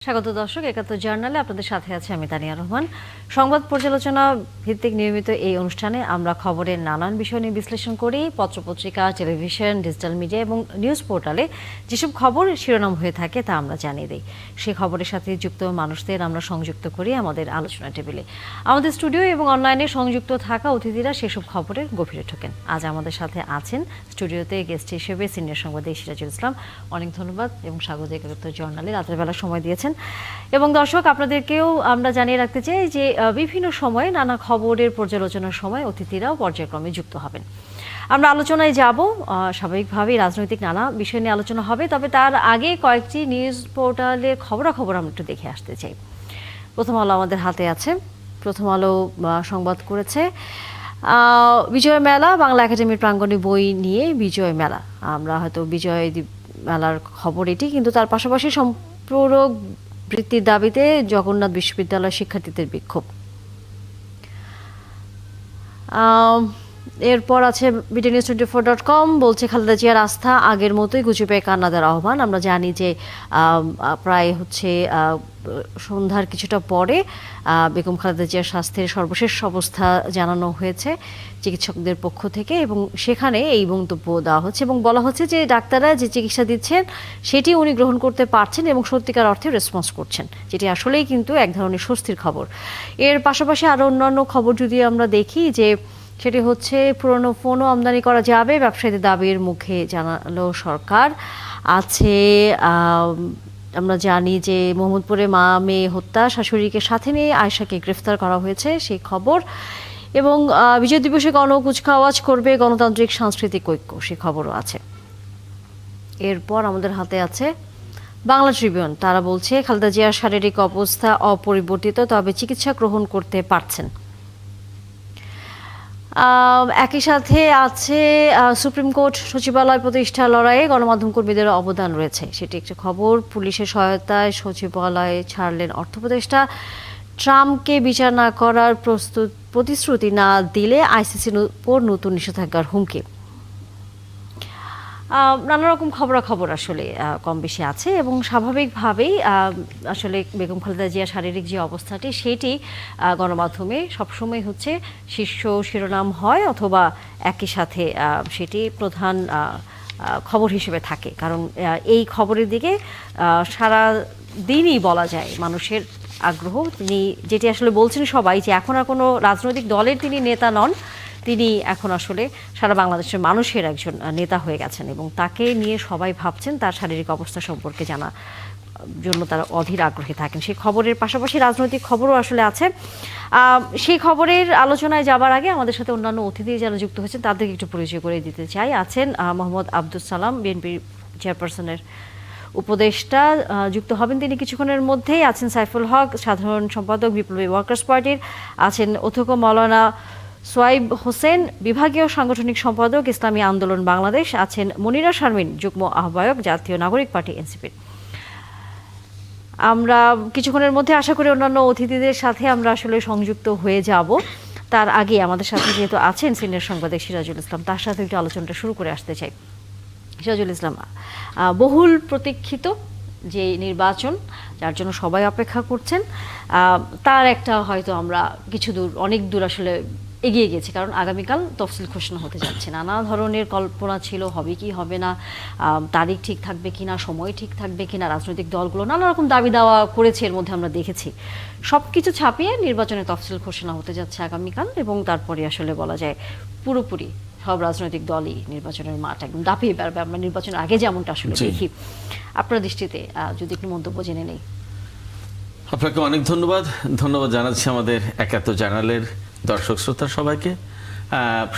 স্বাগত দর্শক, একাত্তর জার্নালে আপনাদের সাথে আছে আমি তানিয়া রহমান। সংবাদ পর্যালোচনা ভিত্তিক নিয়মিত এই অনুষ্ঠানে আমরা খবরের নানান বিষয় নিয়ে বিশ্লেষণ করি। পত্রপত্রিকা, টেলিভিশন, ডিজিটাল মিডিয়া এবং নিউজ পোর্টালে যেসব খবর শিরোনাম হয়ে থাকে তা আমরা জানিয়ে দিই। সেই খবরের সাথে যুক্ত মানুষদের আমরা সংযুক্ত করি আমাদের আলোচনা টেবিলে। আমাদের স্টুডিও এবং অনলাইনে সংযুক্ত থাকা অতিথিরা সেসব খবরের গভীরে ঢোকেন। আজ আমাদের সাথে আছেন স্টুডিওতে গেস্ট হিসেবে সিনিয়র সাংবাদিক সিরাজুল ইসলাম। অনেক ধন্যবাদ এবং স্বাগত একাত্তর জার্নালে রাতের বেলা সময় দিয়েছেন। এবং দর্শক, আপনাদেরকেও আমরা জানিয়ে রাখতে চাই যে বিভিন্ন সময়ে নানা খবরের পর্যালোচনার সময় অতিথিরাও পর্যায়ক্রমে যুক্ত হবেন। আমরা আলোচনায় যাব, স্বাভাবিকভাবেই রাজনৈতিক নানা বিষয় নিয়ে আলোচনা হবে, তবে তার আগে কয়েকটি নিউজ পোর্টালের খবরাখবর আমরা একটু দেখে আসতে চাই। প্রথম আলো আমাদের হাতে আছে। প্রথম আলো সংবাদ করেছে বিজয় মেলা, বাংলা একাডেমির প্রাঙ্গণে বই নিয়ে বিজয় মেলা। আমরা হয়তো বিজয় মেলার খবর এটি, কিন্তু তার পাশাপাশি সম্পূরক বৃত্তির দাবিতে জগন্নাথ বিশ্ববিদ্যালয় শিক্ষার্থীদের বিক্ষোভ। এরপর আছে bdnews24.com, বলছে খালেদা জিয়ার আস্থা আগের মতোই, গুজবে কান্নাদের আহ্বান। আমরা জানি যে প্রায় সন্ধ্যার কিছুটা পরে বেগম খালেদা জিয়ার স্বাস্থ্যের সর্বশেষ অবস্থা জানানো হয়েছে চিকিৎসকদের পক্ষ থেকে, এবং সেখানে এই মন্তব্য দেওয়া হচ্ছে এবং বলা হচ্ছে যে ডাক্তাররা যে চিকিৎসা দিচ্ছেন সেটি উনি গ্রহণ করতে পারছেন এবং সত্যিকার অর্থে রেসপন্স করছেন, যেটি আসলেই কিন্তু এক ধরনের স্বস্তির খবর। এর পাশাপাশি আরও অন্যান্য খবর যদি আমরা দেখি, যে সেটি হচ্ছে পুরনো ফোনও আমদানি করা যাবে, ব্যবসায়ীদের দাবির মুখে জানালো সরকার। আছে আমরা জানি যে মোহাম্মদপুরে মা মেয়ে হত্যা, শাশুড়িকে সাথে নিয়ে আয়েশাকে গ্রেফতার করা হয়েছে, সেই খবর। এবং বিজয় দিবসে কুচকাওয়াজ করবে গণতান্ত্রিক সাংস্কৃতিক ঐক্য, সেই খবরও আছে। এরপর আমাদের হাতে আছে বাংলা ট্রিবিউন। তারা বলছে খালেদা জিয়ার শারীরিক অবস্থা অপরিবর্তিত, তবে চিকিৎসা গ্রহণ করতে পারছেন। একই সাথে আছে সুপ্রিম কোর্ট সচিবালয় প্রতিষ্ঠা লড়াইয়ে গণমাধ্যম কর্মীদের অবদান রয়েছে, সেটি একটি খবর। পুলিশের সহায়তায় সচিবালয়ে ছাড়লেন অর্থ উপদেষ্টা। ট্রাম্পকে বিচার না করার প্রতিশ্রুতি না দিলে আইসিসির উপর নতুন নিষেধাজ্ঞার হুমকি। নানা রকম খবরাখবর আসলে কম বেশি আছে, এবং স্বাভাবিকভাবেই আসলে বেগম খালেদা জিয়ার শারীরিক যে অবস্থাটি সেটি গণমাধ্যমে সবসময় হচ্ছে শীর্ষ শিরোনাম হয়, অথবা একই সাথে সেটি প্রধান খবর হিসেবে থাকে, কারণ এই খবরের দিকে সারা দিনই বলা যায় মানুষের আগ্রহ। তিনি যেটি আসলে বলছেন সবাই, যে এখন আর কোনো রাজনৈতিক দলের তিনি নেতা নন, তিনি এখন আসলে সারা বাংলাদেশের মানুষের একজন নেতা হয়ে গেছেন, এবং তাকে নিয়ে সবাই ভাবছেন, তার শারীরিক অবস্থা সম্পর্কে জানার জন্য তারা অধীর আগ্রহে থাকেন। সেই খবরের পাশাপাশি রাজনৈতিক খবরও আসলে আছে। সেই খবরের আলোচনায় যাবার আগে আমাদের সাথে অন্যান্য অতিথি যারা যুক্ত হয়েছেন তাদেরকে একটু পরিচয় করে দিতে চাই। আছেন মোহাম্মদ আব্দুল সালাম, বিএনপি চেয়ারপারসনের উপদেষ্টা, যুক্ত হবেন তিনি কিছুক্ষণের মধ্যেই। আছেন সাইফুল হক, সাধারণ সম্পাদক বিপ্লবী ওয়ার্কার্স পার্টির। আছেন অধ্যক্ষ মাওলানা সোয়াইব হোসেন, বিভাগীয় সাংগঠনিক সম্পাদক ইসলামী আন্দোলন বাংলাদেশ। আছেন মনিরা শারমিন, যুগ্ম আহ্বায়ক জাতীয় নাগরিক পার্টি এনসিপির। আমরা কিছুক্ষণের মধ্যে আশা করি অন্যান্য অতিথিদের সাথে আমরা আসলে সংযুক্ত হয়ে যাব। তার আগে আমাদের সাথে যেহেতু আছেন সিনিয়র সাংবাদিক সিরাজুল ইসলাম, তার সাথে একটু আলোচনাটা শুরু করে আসতে চাই। সিরাজুল ইসলাম, বহুল প্রতীক্ষিত যে নির্বাচন, যার জন্য সবাই অপেক্ষা করছেন, তার একটা হয়তো আমরা অনেক দূর আসলে এগিয়ে গেছি, কারণ আগামীকাল তফসিল ঘোষণা হতে যাচ্ছে। নানা ধরনের কল্পনা ছিল, হবে কি হবে না, তারিখ ঠিক থাকবে কিনা, সময় ঠিক থাকবে কিনা, রাজনৈতিক দলগুলো নানা রকম দাবি দাওয়া করেছে, এর মধ্যে আমরা দেখেছি। সব কিছু ছাপিয়ে নির্বাচনের তফসিল ঘোষণা হতে যাচ্ছে আগামীকাল, এবং তারপরে আসলে বলা যায় পুরোপুরি সব রাজনৈতিক দলই নির্বাচনের মাঠ একদম দাপিয়ে বেড়াবে, আমরা নির্বাচনের আগে যেমনটা আসলে দেখি। আপনার দৃষ্টিতে যদি একটু মন্তব্য জেনে নেই। আপনাকে অনেক ধন্যবাদ জানাচ্ছি আমাদের একাত্তর জার্নালের দর্শক শ্রোতা সবাইকে।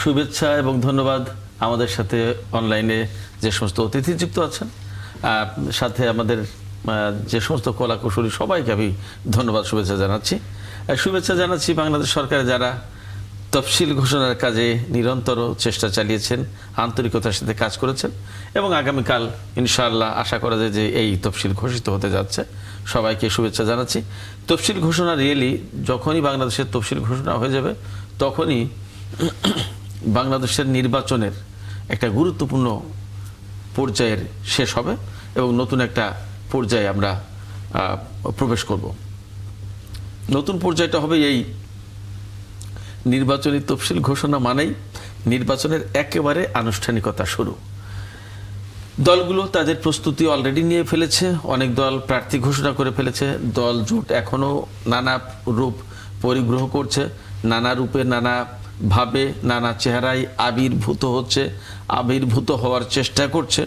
শুভেচ্ছা এবং ধন্যবাদ আমাদের সাথে অনলাইনে যে সমস্ত অতিথি যুক্ত আছেন, সাথে আমাদের যে সমস্ত কলাকুশলী সবাইকে আমি ধন্যবাদ শুভেচ্ছা জানাচ্ছি। বাংলাদেশ সরকারের যারা তফসিল ঘোষণার কাজে নিরন্তর চেষ্টা চালিয়েছেন, আন্তরিকতার সাথে কাজ করেছেন, এবং আগামীকাল ইনশাআল্লাহ আশা করা যায় যে এই তফসিল ঘোষিত হতে যাচ্ছে। সবাইকে শুভেচ্ছা জানাচ্ছি। তফসিল ঘোষণা যখনই বাংলাদেশের তফসিল ঘোষণা হয়ে যাবে, তখনই বাংলাদেশের নির্বাচনের একটা গুরুত্বপূর্ণ পর্যায়ের শেষ হবে, এবং নতুন একটা পর্যায়ে আমরা প্রবেশ করব। নতুন পর্যায়টা হবে এই নির্বাচনী তফসিল ঘোষণা মানেই নির্বাচনের একেবারে আনুষ্ঠানিকতা শুরু। দলগুলো তাদের প্রস্তুতি অলরেডি নিয়ে ফেলেছে, অনেক দল প্রার্থী ঘোষণা করে ফেলেছে, দল জোট এখনও নানা রূপ পরিগ্রহ করছে, নানা রূপে নানা ভাবে নানা চেহারায় আবির্ভূত হওয়ার চেষ্টা করছে।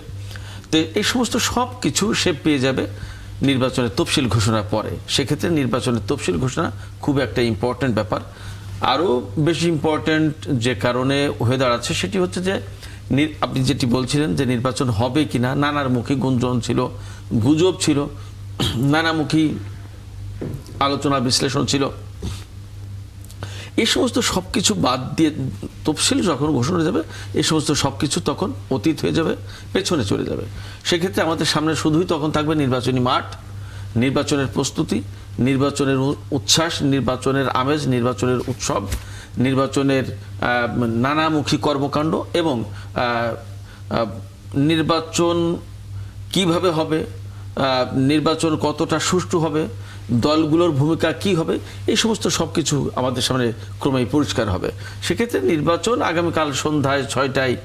তো এই সমস্ত সব কিছু সে পেয়ে যাবে নির্বাচনের তফসিল ঘোষণার পরে। সেক্ষেত্রে নির্বাচনের তফসিল ঘোষণা খুব একটা ইম্পর্ট্যান্ট ব্যাপার। আরও বেশি ইম্পর্ট্যান্ট যে কারণে হয়ে দাঁড়াচ্ছে সেটি হচ্ছে যে আপনি যেটি বলছিলেন যে নির্বাচন হবে কিনা, নানামুখী গুঞ্জন ছিল, গুজব ছিল, নানামুখী আলোচনা বিশ্লেষণ ছিল। এই সমস্ত সব কিছু বাদ দিয়ে তফসিল যখন ঘোষণা হয়ে যাবে এই সমস্ত সব কিছু তখন অতীত হয়ে যাবে, পেছনে চলে যাবে। সেক্ষেত্রে আমাদের সামনে শুধুই তখন থাকবে নির্বাচনী মাঠ, নির্বাচনের প্রস্তুতি, নির্বাচনের উচ্ছ্বাস, নির্বাচনের আমেজ, নির্বাচনের উৎসব, নির্বাচনের নানামুখী কর্মকাণ্ড এবং নির্বাচন কিভাবে হবে, নির্বাচন কতটা সুষ্ঠু হবে, দলগুলোর ভূমিকা কি হবে, এই সমস্ত সব কিছু আমাদের সামনে ক্রমেই পরিষ্কার হবে। সেক্ষেত্রে নির্বাচন আগামীকাল সন্ধ্যায় 6টায়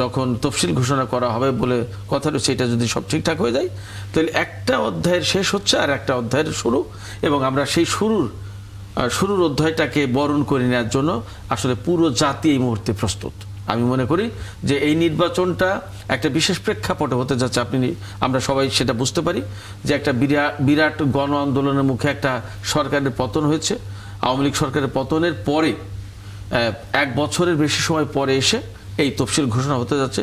যখন তফসিল ঘোষণা করা হবে বলে কথা রয়েছে, সেটা যদি সব ঠিকঠাক হয়ে যায় তাহলে একটা অধ্যায়ের শেষ হচ্ছে আর একটা অধ্যায়ের শুরু, এবং আমরা সেই শুরুর অধ্যায়টাকে বরণ করে নেওয়ার জন্য আসলে পুরো জাতি এই মুহূর্তে প্রস্তুত। আমি মনে করি যে এই নির্বাচনটা একটা বিশেষ প্রেক্ষাপটে হতে যাচ্ছে। আমরা সবাই সেটা বুঝতে পারি যে একটা বিরাট গণ আন্দোলনের মুখে একটা সরকারের পতন হয়েছে। আওয়ামী লীগ সরকারের পতনের পরে 1 বছরের বেশি সময় পরে এসে এই তফসিল ঘোষণা হতে যাচ্ছে।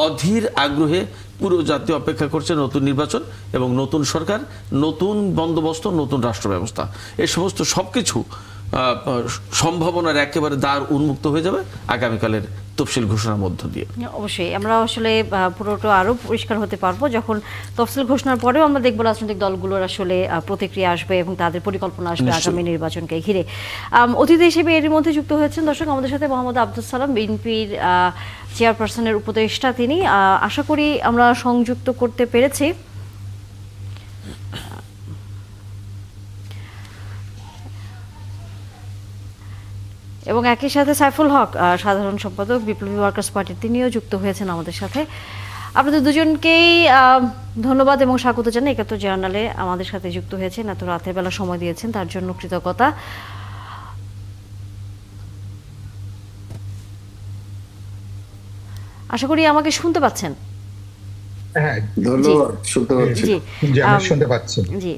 অধীর আগ্রহে পুরো জাতি অপেক্ষা করছে নতুন নির্বাচন এবং নতুন সরকার, নতুন বন্দোবস্ত, নতুন রাষ্ট্র ব্যবস্থা। এই সমস্ত সবকিছু সম্ভাবনার একেবারে দ্বার উন্মুক্ত হয়ে যাবে আগামীকালের তফসিল ঘোষণার মধ্য দিয়ে। অবশ্যই আমরা আসলে পুরোটা আরো পরিষ্কার হতে পারবো যখন তফসিল ঘোষণার পরেও আমরা দেখবো রাজনৈতিক দলগুলোর আসলে প্রতিক্রিয়া আসবে এবং তাদের পরিকল্পনা আসবে আগামী নির্বাচনকে ঘিরে। অতিথি হিসেবে এর মধ্যে যুক্ত হয়েছেন দর্শক আমাদের সাথে মোহাম্মদ আব্দুল সালাম, বিএনপির চেয়ারপারসনের উপদেষ্টা তিনি। আশা করি আমরা সংযুক্ত করতে পেরেছি। এবং একই সাথে সাইফুল হক, সাধারণ সম্পাদক বিপ্লবী ওয়ার্কার্স পার্টির, তিনিও যুক্ত হয়েছেন আমাদের সাথে। আপনাদের দুজনকেই ধন্যবাদ এবং স্বাগত জানাই ৭১ জার্নালে আমাদের সাথে যুক্ত হয়েছেন, এত রাতের বেলা সময় দিয়েছেন তার জন্য কৃতজ্ঞতা। আশা করি আমাকে শুনতে পাচ্ছেন। হ্যাঁ, ধন্যবাদ, শুনতে পাচ্ছি। জি, আমি শুনতে পাচ্ছি। জি,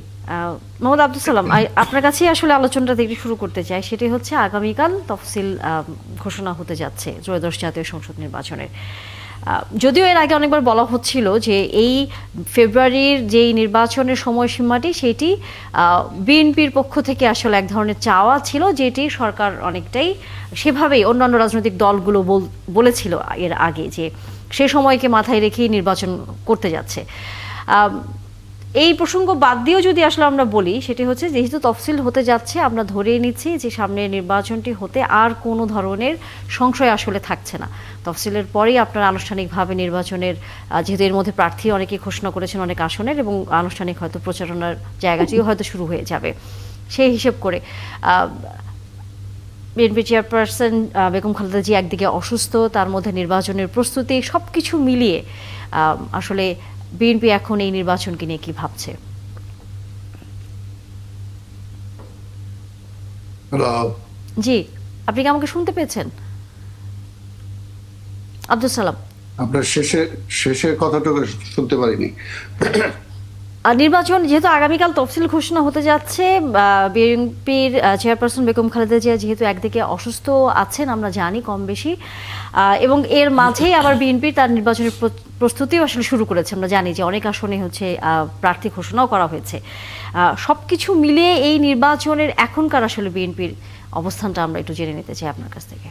মোহাম্মদ আব্দুল সালাম, আপনার কাছেই আসলে আলোচনাটা দেখে শুরু করতে চাই। সেটি হচ্ছে আগামীকাল তফসিল ঘোষণা হতে যাচ্ছে ত্রয়োদশ জাতীয় সংসদ নির্বাচনের। যদিও এর আগে অনেকবার বলা হচ্ছিল যে এই ফেব্রুয়ারির যেই নির্বাচনের সময়সীমাটি সেটি বিএনপির পক্ষ থেকে আসলে এক ধরনের চাওয়া ছিল, যেটি সরকার অনেকটাই সেভাবেই অন্যান্য রাজনৈতিক দলগুলো বলেছিল এর আগে যে সে সময়কে মাথায় রেখেই নির্বাচন করতে যাচ্ছে। এই প্রসঙ্গ বাদ দিয়েও যদি আসলে আমরা বলি সেটি হচ্ছে যেহেতু তফসিল হতে যাচ্ছে, আমরা ধরেই নিচ্ছি যে সামনের নির্বাচনটি হতে আর কোনো ধরনের সংশয় আসলে থাকছে না। তফসিলের পরেই আপনারা আনুষ্ঠানিকভাবে নির্বাচনের, যেহেতু এর মধ্যে প্রার্থী অনেকেই ঘোষণা করেছেন অনেক আসনের, এবং আনুষ্ঠানিক হয়তো প্রচারণার জায়গাটিও হয়তো শুরু হয়ে যাবে। সেই হিসেব করে বিএনপি চেয়ারপারসন বেগম খালেদা জিয়া একদিকে অসুস্থ, তার মধ্যে নির্বাচনের প্রস্তুতি, সব কিছু মিলিয়ে আসলে বিএনপি এখন এই নির্বাচনকে নিয়ে কি ভাবছে? জি, আপনি কি আমাকে শুনতে পেয়েছেন আব্দুল সালাম? আপনার শেষের কথাটুকু শুনতে পারিনি। নির্বাচন যেহেতু আগামীকাল তফসিল ঘোষণা হতে যাচ্ছে, বিএনপির চেয়ারপারসন বেগম খালেদা জিয়া যেহেতু একদিকে অসুস্থ আছেন আমরা জানি কম বেশি, এবং এর মাঝেই আবার বিএনপি তার নির্বাচনের প্রস্তুতিও আসলে শুরু করেছে। আমরা জানি যে অনেক আসনে হচ্ছে প্রার্থী ঘোষণাও করা হয়েছে। সবকিছু মিলিয়ে এই নির্বাচনের এখনকার আসলে বিএনপির অবস্থানটা আমরা একটু জেনে নিতে চাই আপনার কাছ থেকে।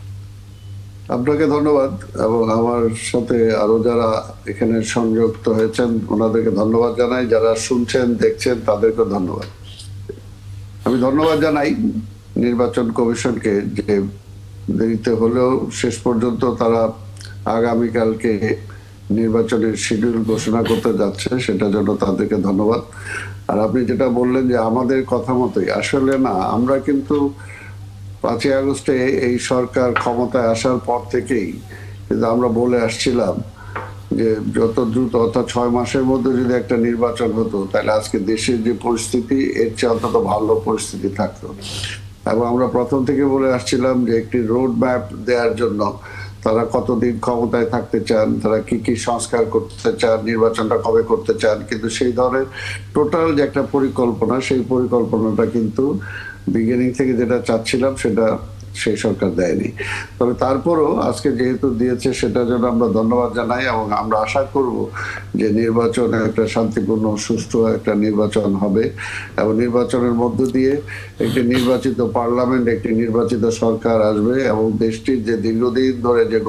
আপনাকে ধন্যবাদ, এবং আমার সাথে আরো যারা এখানে সংযুক্ত হয়েছেন ওনাদেরকে ধন্যবাদ জানাই। যারা শুনছেন দেখছেন তাদেরকে ধন্যবাদ। আমি ধন্যবাদ জানাই নির্বাচন কমিশনকে যে দেরিতে হলেও শেষ পর্যন্ত তারা আগামীকালকে নির্বাচনের শিডিউল ঘোষণা করতে যাচ্ছে, সেটার জন্য তাদেরকে ধন্যবাদ। আর আপনি যেটা বললেন যে আমাদের কথা মতোই, আসলে না, আমরা কিন্তু 5ই আগস্টে এই সরকার ক্ষমতায় আসার পর থেকেই কিন্তু আমরা বলে আসছিলাম যে যত দ্রুত, অর্থাৎ 6 মাসের মধ্যে যদি একটা নির্বাচন হতো, তাহলে আজকে দেশের যে পরিস্থিতি, এর চেয়ে অন্তত ভালো পরিস্থিতি থাকতো। এবং আমরা প্রথম থেকে বলে আসছিলাম যে একটি রোড ম্যাপ দেওয়ার জন্য তারা কতদিন ক্ষমতায় থাকতে চান, তারা কি কি সংস্কার করতে চান, নির্বাচনটা কবে করতে চান, কিন্তু সেই ধরনের টোটাল যে একটা পরিকল্পনা, সেই পরিকল্পনাটা কিন্তু বিগিনিং থেকে যেটা চাচ্ছিলাম সেটা সেই সরকার দেয়নি। তবে তারপরও আজকে যেহেতু দিয়েছে, সেটার জন্য আমরা ধন্যবাদ জানাই এবং আমরা আশা করব যে নির্বাচনে একটা শান্তিপূর্ণ সুষ্ঠু একটা নির্বাচন হবে এবং নির্বাচনের মধ্য দিয়ে একটি নির্বাচিত পার্লামেন্ট, একটি নির্বাচিত সরকার আসবে এবং দেশটির যে দীর্ঘদিন ধরে যে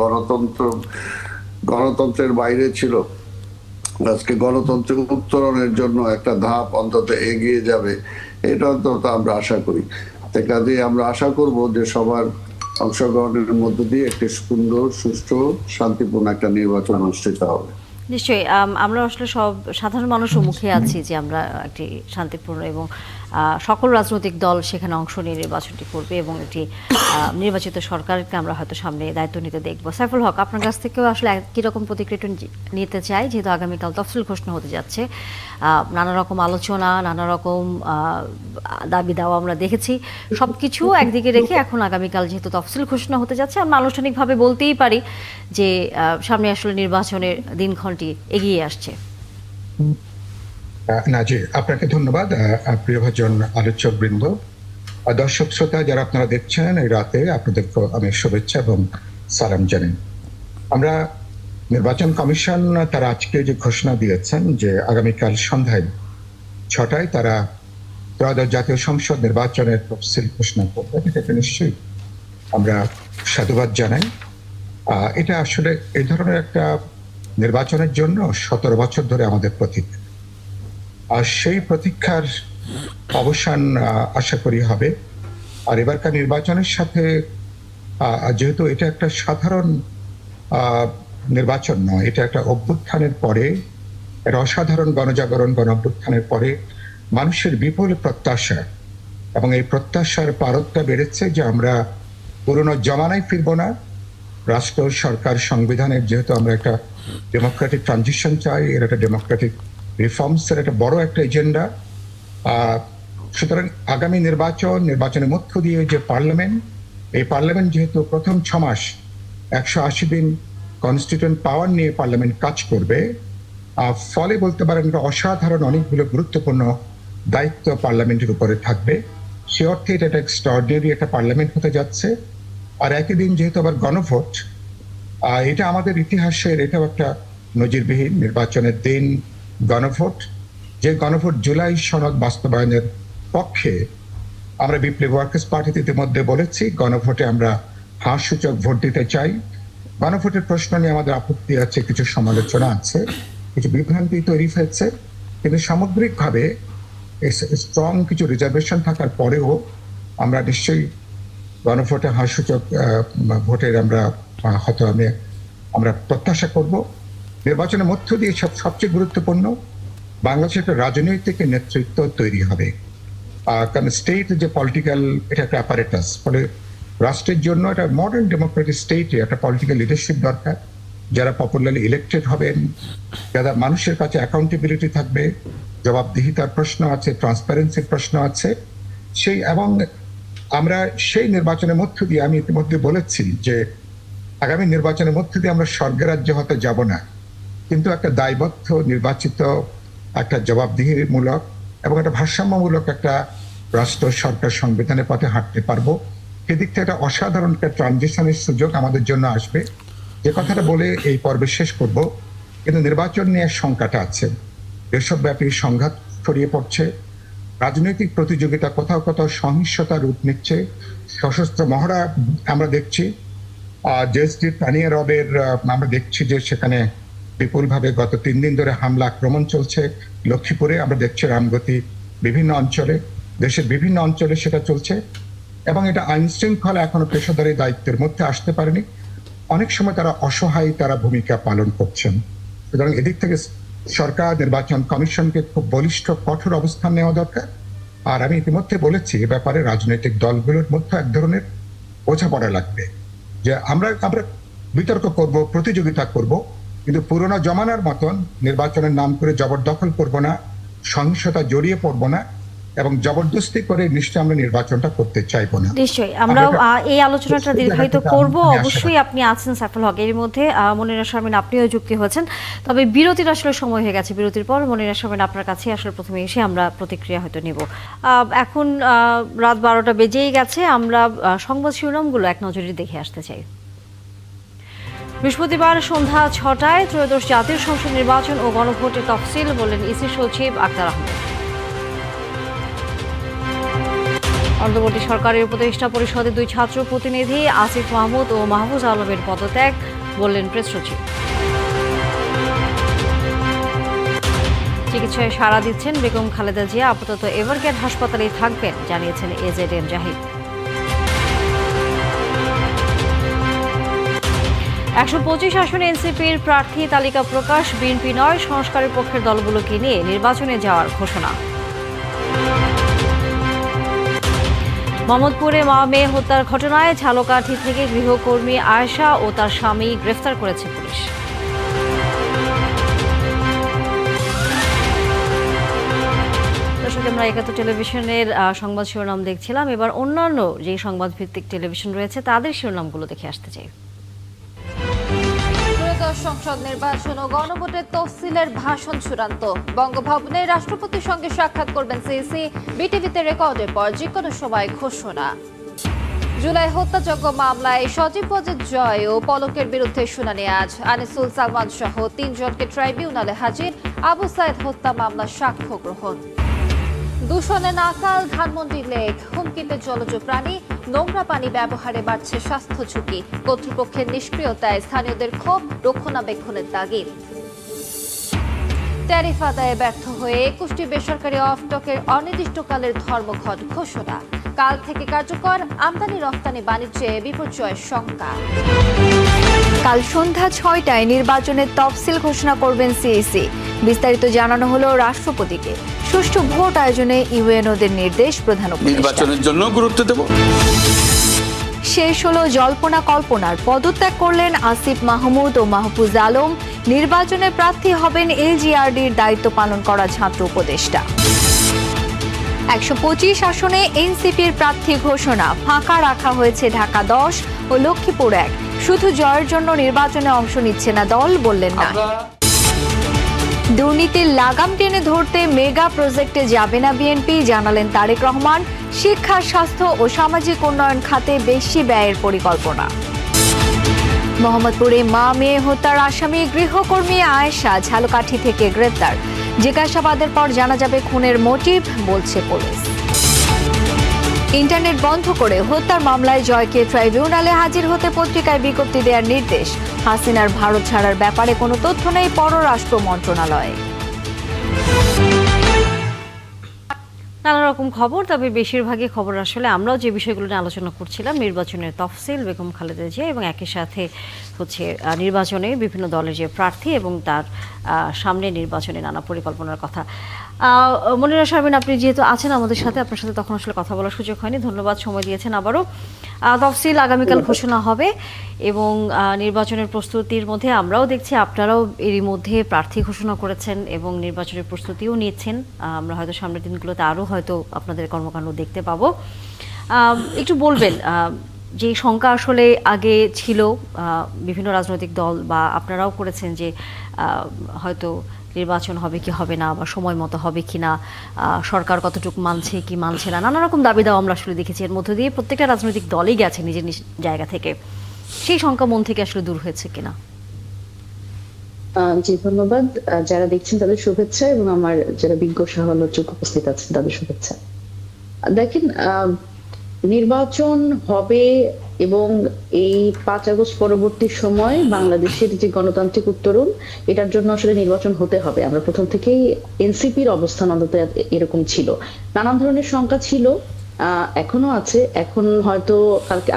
গণতন্ত্রের বাইরে ছিল, আজকে গণতন্ত্রের উত্তরণের জন্য একটা ধাপ অন্তত এগিয়ে যাবে, এটা অন্তত আমরা আশা করি। কাজে আমরা আশা করব যে সবার অংশগ্রহণের মধ্য দিয়ে একটি সুন্দর, সুষ্ঠু, শান্তিপূর্ণ একটা নির্বাচন অনুষ্ঠিত হবে। নিশ্চয়ই আমরা আসলে সব সাধারণ মানুষের মুখে আছি যে আমরা একটি শান্তিপূর্ণ এবং সকল রাজনৈতিক দল সেখানে অংশ নিয়ে নির্বাচনটি করবে এবং একটি নির্বাচিত সরকারকে আমরা হয়তো সামনে দায়িত্ব নিতে দেখব। সাইফুল হক, আপনার কাছ থেকেও আসলে একই রকম প্রতিক্রিয়া নিতে চাই, যেহেতু আগামীকাল তফসিল ঘোষণা হতে যাচ্ছে। নানা রকম আলোচনা, নানা রকম দাবি দাওয়া আমরা দেখেছি, সবকিছু একদিকে রেখে এখন আগামীকাল যেহেতু তফসিল ঘোষণা হতে যাচ্ছে, আমরা আনুষ্ঠানিকভাবে বলতেই পারি যে সামনে আসলে নির্বাচনের দিনক্ষণটি এগিয়ে আসছে। না জি, আপনাকে ধন্যবাদ প্রিয়ভাজন আলোচক বৃন্দ, দর্শক শ্রোতা যারা আপনারা দেখছেন এই রাতে, আপনাদেরকে আমি শুভেচ্ছা এবং সালাম জানাই। আমরা নির্বাচন কমিশন তারা আজকে যে ঘোষণা দিয়েছেন যে আগামীকাল সন্ধ্যায় 6টায় তারা ত্রয়োদশ জাতীয় সংসদ নির্বাচনের তফসিল ঘোষণা করবে, এটাকে নিশ্চয়ই আমরা সাধুবাদ জানাই। এটা আসলে এই ধরনের একটা নির্বাচনের জন্য 17 বছর ধরে আমাদের প্রতীক্ষা, আর সেই প্রতীক্ষার অবসান আশা করি হবে। আর এবারকার নির্বাচনের সাথে যেহেতু এটা একটা সাধারণ নির্বাচন নয়, এটা একটা অভ্যুত্থানের পরে, একটা অসাধারণ গণজাগরণ, গণ অভ্যুত্থানের পরে মানুষের বিপুল প্রত্যাশা, এবং এই প্রত্যাশার পারদটা বেড়েছে যে আমরা পুরনো জমানায় ফিরবো না। রাষ্ট্র, সরকার, সংবিধানের যেহেতু আমরা একটা ডেমোক্রেটিক ট্রানজিশন চাই, এর একটা ডেমোক্রেটিক রিফর্মসের একটা বড় একটা এজেন্ডা। সুতরাং আগামী নির্বাচনের মধ্য দিয়ে যে পার্লামেন্ট, এই পার্লামেন্ট যেহেতু প্রথম 6 মাস 180 দিন কনস্টিটিউয়েন্ট পাওয়ার নিয়ে পার্লামেন্ট কাজ করবে, ফলে বলতে পারেন অসাধারণ অনেকগুলো গুরুত্বপূর্ণ দায়িত্ব পার্লামেন্টের উপরে থাকবে। সে অর্থে এটা একটা এক্সট্রাঅর্ডিনারি একটা পার্লামেন্ট হতে যাচ্ছে। আর একই দিন যেহেতু আবার গণভোট, এটা আমাদের ইতিহাসের এটাও একটা নজিরবিহীন নির্বাচনের দিন গণভোট, যে গণভোট জুলাই সনদ বাস্তবায়নের পক্ষে। আমরা বিপ্লবী ওয়ার্কার্স পার্টিতে ইতিমধ্যে বলেছি গণভোটে আমরা হাঁ সূচক ভোট দিতে চাই। গণভোটের প্রশ্ন নিয়ে আমাদের আপত্তি আছে, কিছু সমালোচনা আছে, কিছু বিভ্রান্তি তৈরি হয়েছে, কিন্তু সামগ্রিকভাবে স্ট্রং কিছু রিজার্ভেশন থাকার পরেও আমরা নিশ্চয়ই গণভোটে হাঁ সূচক ভোটের আমরা প্রত্যাশা করব। নির্বাচনের মধ্য দিয়ে সবচেয়ে গুরুত্বপূর্ণ বাংলাদেশের একটা রাজনৈতিক নেতৃত্ব তৈরি হবে। কারণ স্টেট যে পলিটিক্যাল, এটা একটা অ্যাপারেটাস, ফলে রাষ্ট্রের জন্য একটা মডার্ন ডেমোক্রেটিক স্টেটে একটা পলিটিক্যাল লিডারশিপ দরকার, যারা পপুলারলি ইলেক্টেড হবেন, যারা মানুষের কাছে অ্যাকাউন্টেবিলিটি থাকবে, জবাবদিহিতার প্রশ্ন আছে, ট্রান্সপারেন্সির প্রশ্ন আছে, এবং আমরা সেই নির্বাচনের মধ্য দিয়ে, আমি ইতিমধ্যে বলেছি যে আগামী নির্বাচনের মধ্য দিয়ে আমরা স্বর্গরাজ্য হতে যাব না, কিন্তু একটা দায়বদ্ধ নির্বাচিত একটা জবাবদিহিমূলক এবং একটা ভারসাম্যমূলক একটা রাষ্ট্র, সরকার, সংবিধানের পথে হাঁটতে পারবো। সেদিক থেকে একটা অসাধারণ একটা ট্রানজিশনের সুযোগ আমাদের জন্য আসবে। যে কথাটা বলে এই পর্বে শেষ করব, কিন্তু নির্বাচন নিয়ে শঙ্কাটা আছে। দেশব্যাপী সংঘাত ছড়িয়ে পড়ছে, রাজনৈতিক প্রতিযোগিতা কোথাও কোথাও সহিংসতা রূপ নিচ্ছে, সশস্ত্র মহড়া আমরা দেখছি। জেএসডির তানিয়া রবের আমরা দেখছি যে সেখানে বিপুলভাবে গত 3 দিন ধরে হামলা আক্রমণ চলছে। লক্ষ্মীপুরে আমরা দেখছি, রামগতি, বিভিন্ন অঞ্চলে, দেশের বিভিন্ন অঞ্চলে সেটা চলছে, এবং এটা আইন শৃঙ্খলা এখনো পেশাদারি দায়িত্বের মধ্যে আসতে পারেনি। অনেক সময় তারা অসহায়, তারা ভূমিকা পালন করছেন। সুতরাং এদিক থেকে সরকার নির্বাচন কমিশনকে খুব বলিষ্ঠ কঠোর অবস্থান নেওয়া দরকার। আর আমি ইতিমধ্যে বলেছি এ ব্যাপারে রাজনৈতিক দলগুলোর মধ্যে এক ধরনের বোঝাপড়া লাগবে, যে আমরা বিতর্ক করব, প্রতিযোগিতা করব, কিন্তু পুরোনো জমানার মতন নির্বাচনের নাম করে জবরদখল করব না, সহিংসতা জড়িয়ে পড়বো না, এবং জবরদস্তি করে নিশ্চয়ই আমরা নির্বাচনটা করতে চাইবো না। নিশ্চয়ই আমরা এই আলোচনাটা দীর্ঘায়িত করব। অবশ্যই আপনি আছেন সাইফুল হক, এর মধ্যে মনিরা শারমিন আপনিও যুক্তি হয়েছেন। তবে বিরতির আসলে সময় হয়ে গেছে। বিরতির পর মনিরা শারমিন আপনার কাছে আসলে প্রথমে এসে আমরা প্রতিক্রিয়া হয়তো নেব। এখন রাত 12টা বেজেই গেছে। আমরা সংবাদ শিরোনামগুলো এক নজরে দেখে আসতে চাই। বৃহস্পতিবার সন্ধ্যা 6টায় ত্রয়োদশ জাতীয় সংসদ নির্বাচন ও গণভোটের তফসিল, বললেন ইসি সচিব আক্তার আহমেদ। অন্তর্বর্তী সরকারের উপদেষ্টা পরিষদের 2 ছাত্র প্রতিনিধি আসিফ মাহমুদ ও মাহফুজ আলমের পদত্যাগ, বললেন প্রেস সচিব। চিকিৎসায় সাড়া দিচ্ছেন বেগম খালেদা জিয়া, আপাতত এভারকেয়ার হাসপাতালেই থাকবেন, জানিয়েছেন এজেডএম জাহিদ। 125 আসনে এনসিপির প্রার্থী তালিকা প্রকাশ, বিএনপি নয় সংস্কারের পক্ষের দলগুলোকে নিয়ে নির্বাচনে যাওয়ার ঘোষণা। মোহাম্মদপুরে মা মেয়ে হত্যার ঘটনায় ঝালকাঠি থেকে গৃহকর্মী আয়েশা ও তার স্বামী গ্রেফতার করেছে পুলিশ। দর্শক, আমরা একাত্তর টেলিভিশনের সংবাদ শিরোনাম দেখছিলাম। এবার অন্যান্য যে সংবাদ ভিত্তিক টেলিভিশন রয়েছে তাদের শিরোনামগুলো দেখে আসতে চাই। সংসদ নির্বাচন ও গণভোটের তফসিলের ভাষণ চূড়ান্ত, বঙ্গভবনে রাষ্ট্রপতির সঙ্গে সাক্ষাৎ করবেন সিইসি, বিটিভিতে রেকর্ডের পর যে কোনো সময় ঘোষণা। জুলাই হত্যাযজ্ঞ মামলায় সজীব ওয়াজেদ জয় ও পলকের বিরুদ্ধে শুনানি আজ, আনিসুল সালমান সহ 3 জনকে ট্রাইব্যুনালে হাজির, আবু সাইদ হত্যা মামলার সাক্ষ্য গ্রহণ। দূষণে নাকাল ধানমন্ডি লেক, হুমকিতে জলজ প্রাণী, নোংরা পানি ব্যবহারে বাড়ছে স্বাস্থ্য ঝুঁকি, কর্তৃপক্ষের নিষ্ক্রিয়তায় স্থানীয়দের ক্ষোভ, রক্ষণাবেক্ষণের তাগিদ। ট্যারিফ আদায়ে ব্যর্থ হয়ে 21টি বেসরকারি অফটকের অনির্দিষ্টকালের ধর্মঘট ঘোষণা, কাল থেকে কার্যকর, আমদানি রপ্তানি বাণিজ্যে বিপর্যয়ের শঙ্কা। কাল সন্ধ্যা 6টায় নির্বাচনের তফসিল ঘোষণা করবেন সিইসি, বিস্তারিত জানানো হলো রাষ্ট্রপতিকে। সুষ্ঠু ভোট আয়োজনে ইউএনওদের নির্দেশ প্রধান উপদেষ্টা। নির্বাচনের জন্য গুরুত্ব দেব। শেষ হলো জল্পনা কল্পনার, পদত্যাগ করলেন আসিফ মাহমুদ ও মাহফুজ আলম, নির্বাচনে প্রার্থী হবেন এলজিআরডির দায়িত্ব পালন করা ছাত্র উপদেষ্টা। 125 আসনে এনসিপির প্রার্থী ঘোষণা, ফাঁকা রাখা হয়েছে ঢাকা 10 ও লক্ষ্মীপুর 1, শুধু জয়ের জন্য নির্বাচনে অংশ নিচ্ছে না দল, বললেন না। দুর্নীতির লাগাম টেনে ধরতে মেগা প্রজেক্টে যাবে না বিএনপি, জানালেন তারেক রহমান। শিক্ষা, স্বাস্থ্য ও সামাজিক উন্নয়ন খাতে বেশি ব্যয়ের পরিকল্পনা। মোহাম্মদপুরে মা মেয়ে হত্যার আসামি গৃহকর্মী আয়েশা ঝালকাঠি থেকে গ্রেফতার, জিজ্ঞাসাবাদের পর জানা যাবে খুনের মোটিভ, বলছে পুলিশ। ইন্টারনেট বন্ধ করে হত্যার মামলায় জয়কে ট্রাইব্যুনালে হাজির হতে পত্রিকায় বিজ্ঞপ্তি দেওয়ার নির্দেশ। হাসিনার ভারত ছাড়ার ব্যাপারে কোনো তথ্য নেই পররাষ্ট্র মন্ত্রণালয়ে। নানা রকম খবর, তবে বেশিরভাগই খবর আসলে আমরাও যে বিষয়গুলো নিয়ে আলোচনা করছিলাম, নির্বাচনের তফসিল, বেগম খালেদা জিয়া এবং একই সাথে হচ্ছে নির্বাচনে বিভিন্ন দলের যে প্রার্থী এবং তার সামনে নির্বাচনে নানা পরিকল্পনার কথা। মনিরা শারমিন, আপনি যেহেতু আছেন আমাদের সাথে, আপনার সাথে তখন আসলে কথা বলার সুযোগ হয়নি, ধন্যবাদ, সময় দিয়েছেন আবারও। তফসিল আগামীকাল ঘোষণা হবে এবং নির্বাচনের প্রস্তুতির মধ্যে আমরাও দেখছি আপনারাও এরই মধ্যে প্রার্থী ঘোষণা করেছেন এবং নির্বাচনের প্রস্তুতিও নিচ্ছেন। আমরা হয়তো সামনের দিনগুলোতে আরও হয়তো আপনাদের কর্মকাণ্ড দেখতে পাবো। একটু বলবেন যে শঙ্কা আসলে আগে ছিল বিভিন্ন রাজনৈতিক দল বা আপনারাও করেছেন যে হয়তো নির্বাচন হবে কি হবে না, বা সময় মতো হবে কি না, সরকার কতটুকু মানছে কি মানছে না, নানা রকম দাবি দাওয়া আমরা আসলে দেখেছি। এর মধ্য দিয়ে প্রত্যেকটা রাজনৈতিক দলই গেছে নিজের জায়গা থেকে। সেই শঙ্কা মন থেকে আসলে দূর হয়েছে কিনা? জি, ধন্যবাদ। যারা দেখছেন তাদের শুভেচ্ছা এবং আমার যারা বিজ্ঞ সহালোচক উপস্থিত আছেন তাদের শুভেচ্ছা। দেখেন, নির্বাচন হবে এবং এই 5 আগস্ট পরবর্তী সময় বাংলাদেশের যে গণতান্ত্রিক উত্তরণ, এটার জন্য আসলে নির্বাচন হতে হবে। আমরা প্রথম থেকেই এনসিপির অবস্থান অন্তত এরকম ছিল। নানান ধরনের শঙ্কা ছিল, এখনো আছে। এখন হয়তো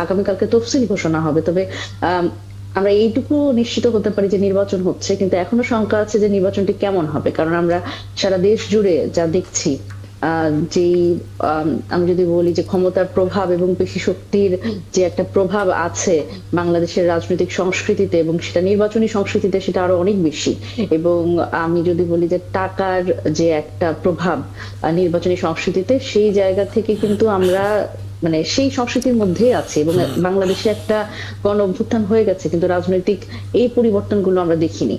আগামীকালকে তফসিল ঘোষণা হবে, তবে আমরা এইটুকু নিশ্চিত হতে পারি যে নির্বাচন হচ্ছে, কিন্তু এখনো শঙ্কা আছে যে নির্বাচনটি কেমন হবে, কারণ আমরা সারা দেশ জুড়ে যা দেখছি যেই আমি যদি বলি যে ক্ষমতার প্রভাব এবং পেশি শক্তির যে একটা প্রভাব আছে বাংলাদেশের রাজনৈতিক সংস্কৃতিতে, এবং সেটা নির্বাচনী সংস্কৃতিতে সেটা আরো অনেক বেশি। এবং আমি যদি বলি যে টাকার যে একটা প্রভাব নির্বাচনী সংস্কৃতিতে, সেই জায়গা থেকে কিন্তু আমরা মানে সেই সংস্কৃতির মধ্যেই আছে, এবং বাংলাদেশে একটা গণ অভ্যুত্থান হয়ে গেছে, কিন্তু রাজনৈতিক এই পরিবর্তনগুলো আমরা দেখিনি।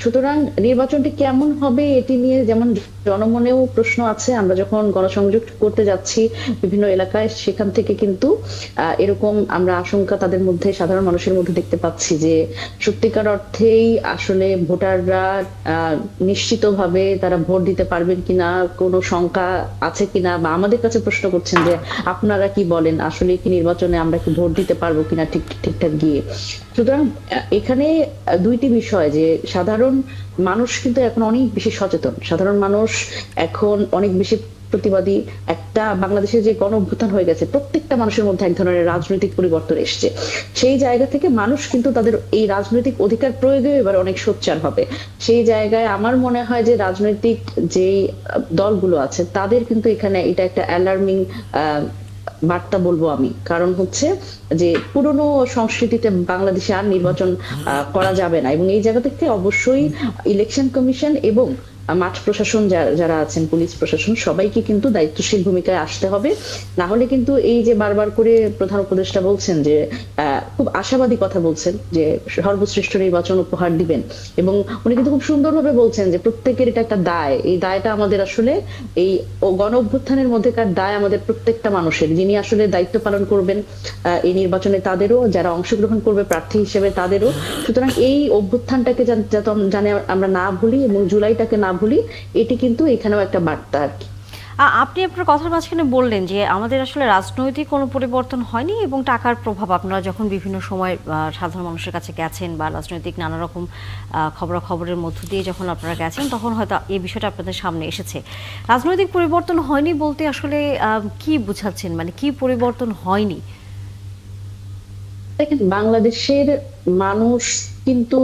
সুতরাং নির্বাচনটি কেমন হবে এটি নিয়ে যেমন জনমনেও প্রশ্ন আছে। আমরা যখন গণসংযোগ করতে যাচ্ছি বিভিন্ন এলাকায়, সেখান থেকে কিন্তু এরকম আমরা আশঙ্কা তাদের মধ্যে, সাধারণ মানুষের মধ্যে দেখতে পাচ্ছি যে সত্যিকার অর্থেই আসলে ভোটাররা নিশ্চিতভাবে তারা ভোট দিতে পারবেন কিনা, কোনো শঙ্কা আছে কিনা, বা আমাদের কাছে প্রশ্ন করছেন যে আপনারা কি বলেন, আসলে কি নির্বাচনে আমরা কি ভোট দিতে পারবো কিনা ঠিকঠাক গিয়ে। সুতরাং এখানে দুইটি বিষয়, যে সাধারণ মানুষ কিন্তু এখন অনেক বেশি সচেতন, সাধারণ মানুষ এখন অনেক বেশি প্রতিবাদী। একটা বাংলাদেশে যে গণ অভ্যুত্থান হয়ে গেছে, প্রত্যেকটা মানুষের মধ্যে এক ধরনের রাজনৈতিক পরিবর্তন এসছে। সেই জায়গা থেকে মানুষ কিন্তু তাদের এই রাজনৈতিক অধিকার প্রয়োগে এবার অনেক সোচ্চার হবে। সেই জায়গায় আমার মনে হয় যে রাজনৈতিক যে দলগুলো আছে তাদের কিন্তু এখানে এটা একটা অ্যালার্মিং বার্তা বলবো আমি। কারণ হচ্ছে যে পুরনো সংস্কৃতিতে বাংলাদেশে আর নির্বাচন করা যাবে না, এবং এই জায়গা থেকে অবশ্যই ইলেকশন কমিশন এবং মাঠ প্রশাসন যারা আছেন, পুলিশ প্রশাসন, সবাইকে কিন্তু দায়িত্বশীল ভূমিকায় আসতে হবে। না হলে কিন্তু এই যে বারবার করে প্রধান উপদেষ্টা বলছেন যে খুব আশাবাদী কথা বলছেন যে সর্বশ্রেষ্ঠ নির্বাচন উপহার দিবেন, এবং উনি কিন্তু খুব সুন্দরভাবে বলছেন যে প্রত্যেকের এটা একটা দায়, এই দায়টা আমাদের আসলে এই গণ অভ্যুত্থানের মধ্যেকার দায় আমাদের প্রত্যেকটা মানুষের, যিনি আসলে দায়িত্ব পালন করবেন এই নির্বাচনে তাদেরও, যারা অংশগ্রহণ করবে প্রার্থী হিসেবে তাদেরও। সুতরাং এই অভ্যুত্থানটাকে জানে আমরা না ভুলি, এবং জুলাইটাকে না ভুলি, এটি কিন্তু এখানেও একটা বার্তা আর কি। আপনি আপনার কথার মাঝখানে বললেন যে আমাদের আসলে রাজনৈতিক কোনো পরিবর্তন হয়নি, এবং টাকার প্রভাব আপনারা যখন বিভিন্ন সময় সাধারণ মানুষের কাছে গেছেন বা রাজনৈতিক নানা রকম খবরাখবরের মধ্য দিয়ে যখন আপনারা গেছেন, তখন হয়তো এই বিষয়টা আপনাদের সামনে এসেছে। রাজনৈতিক পরিবর্তন হয়নি বলতে আসলে কি বোঝাচ্ছেন, মানে কি পরিবর্তন হয়নি? দেখেন, বাংলাদেশের মানুষ কিন্তু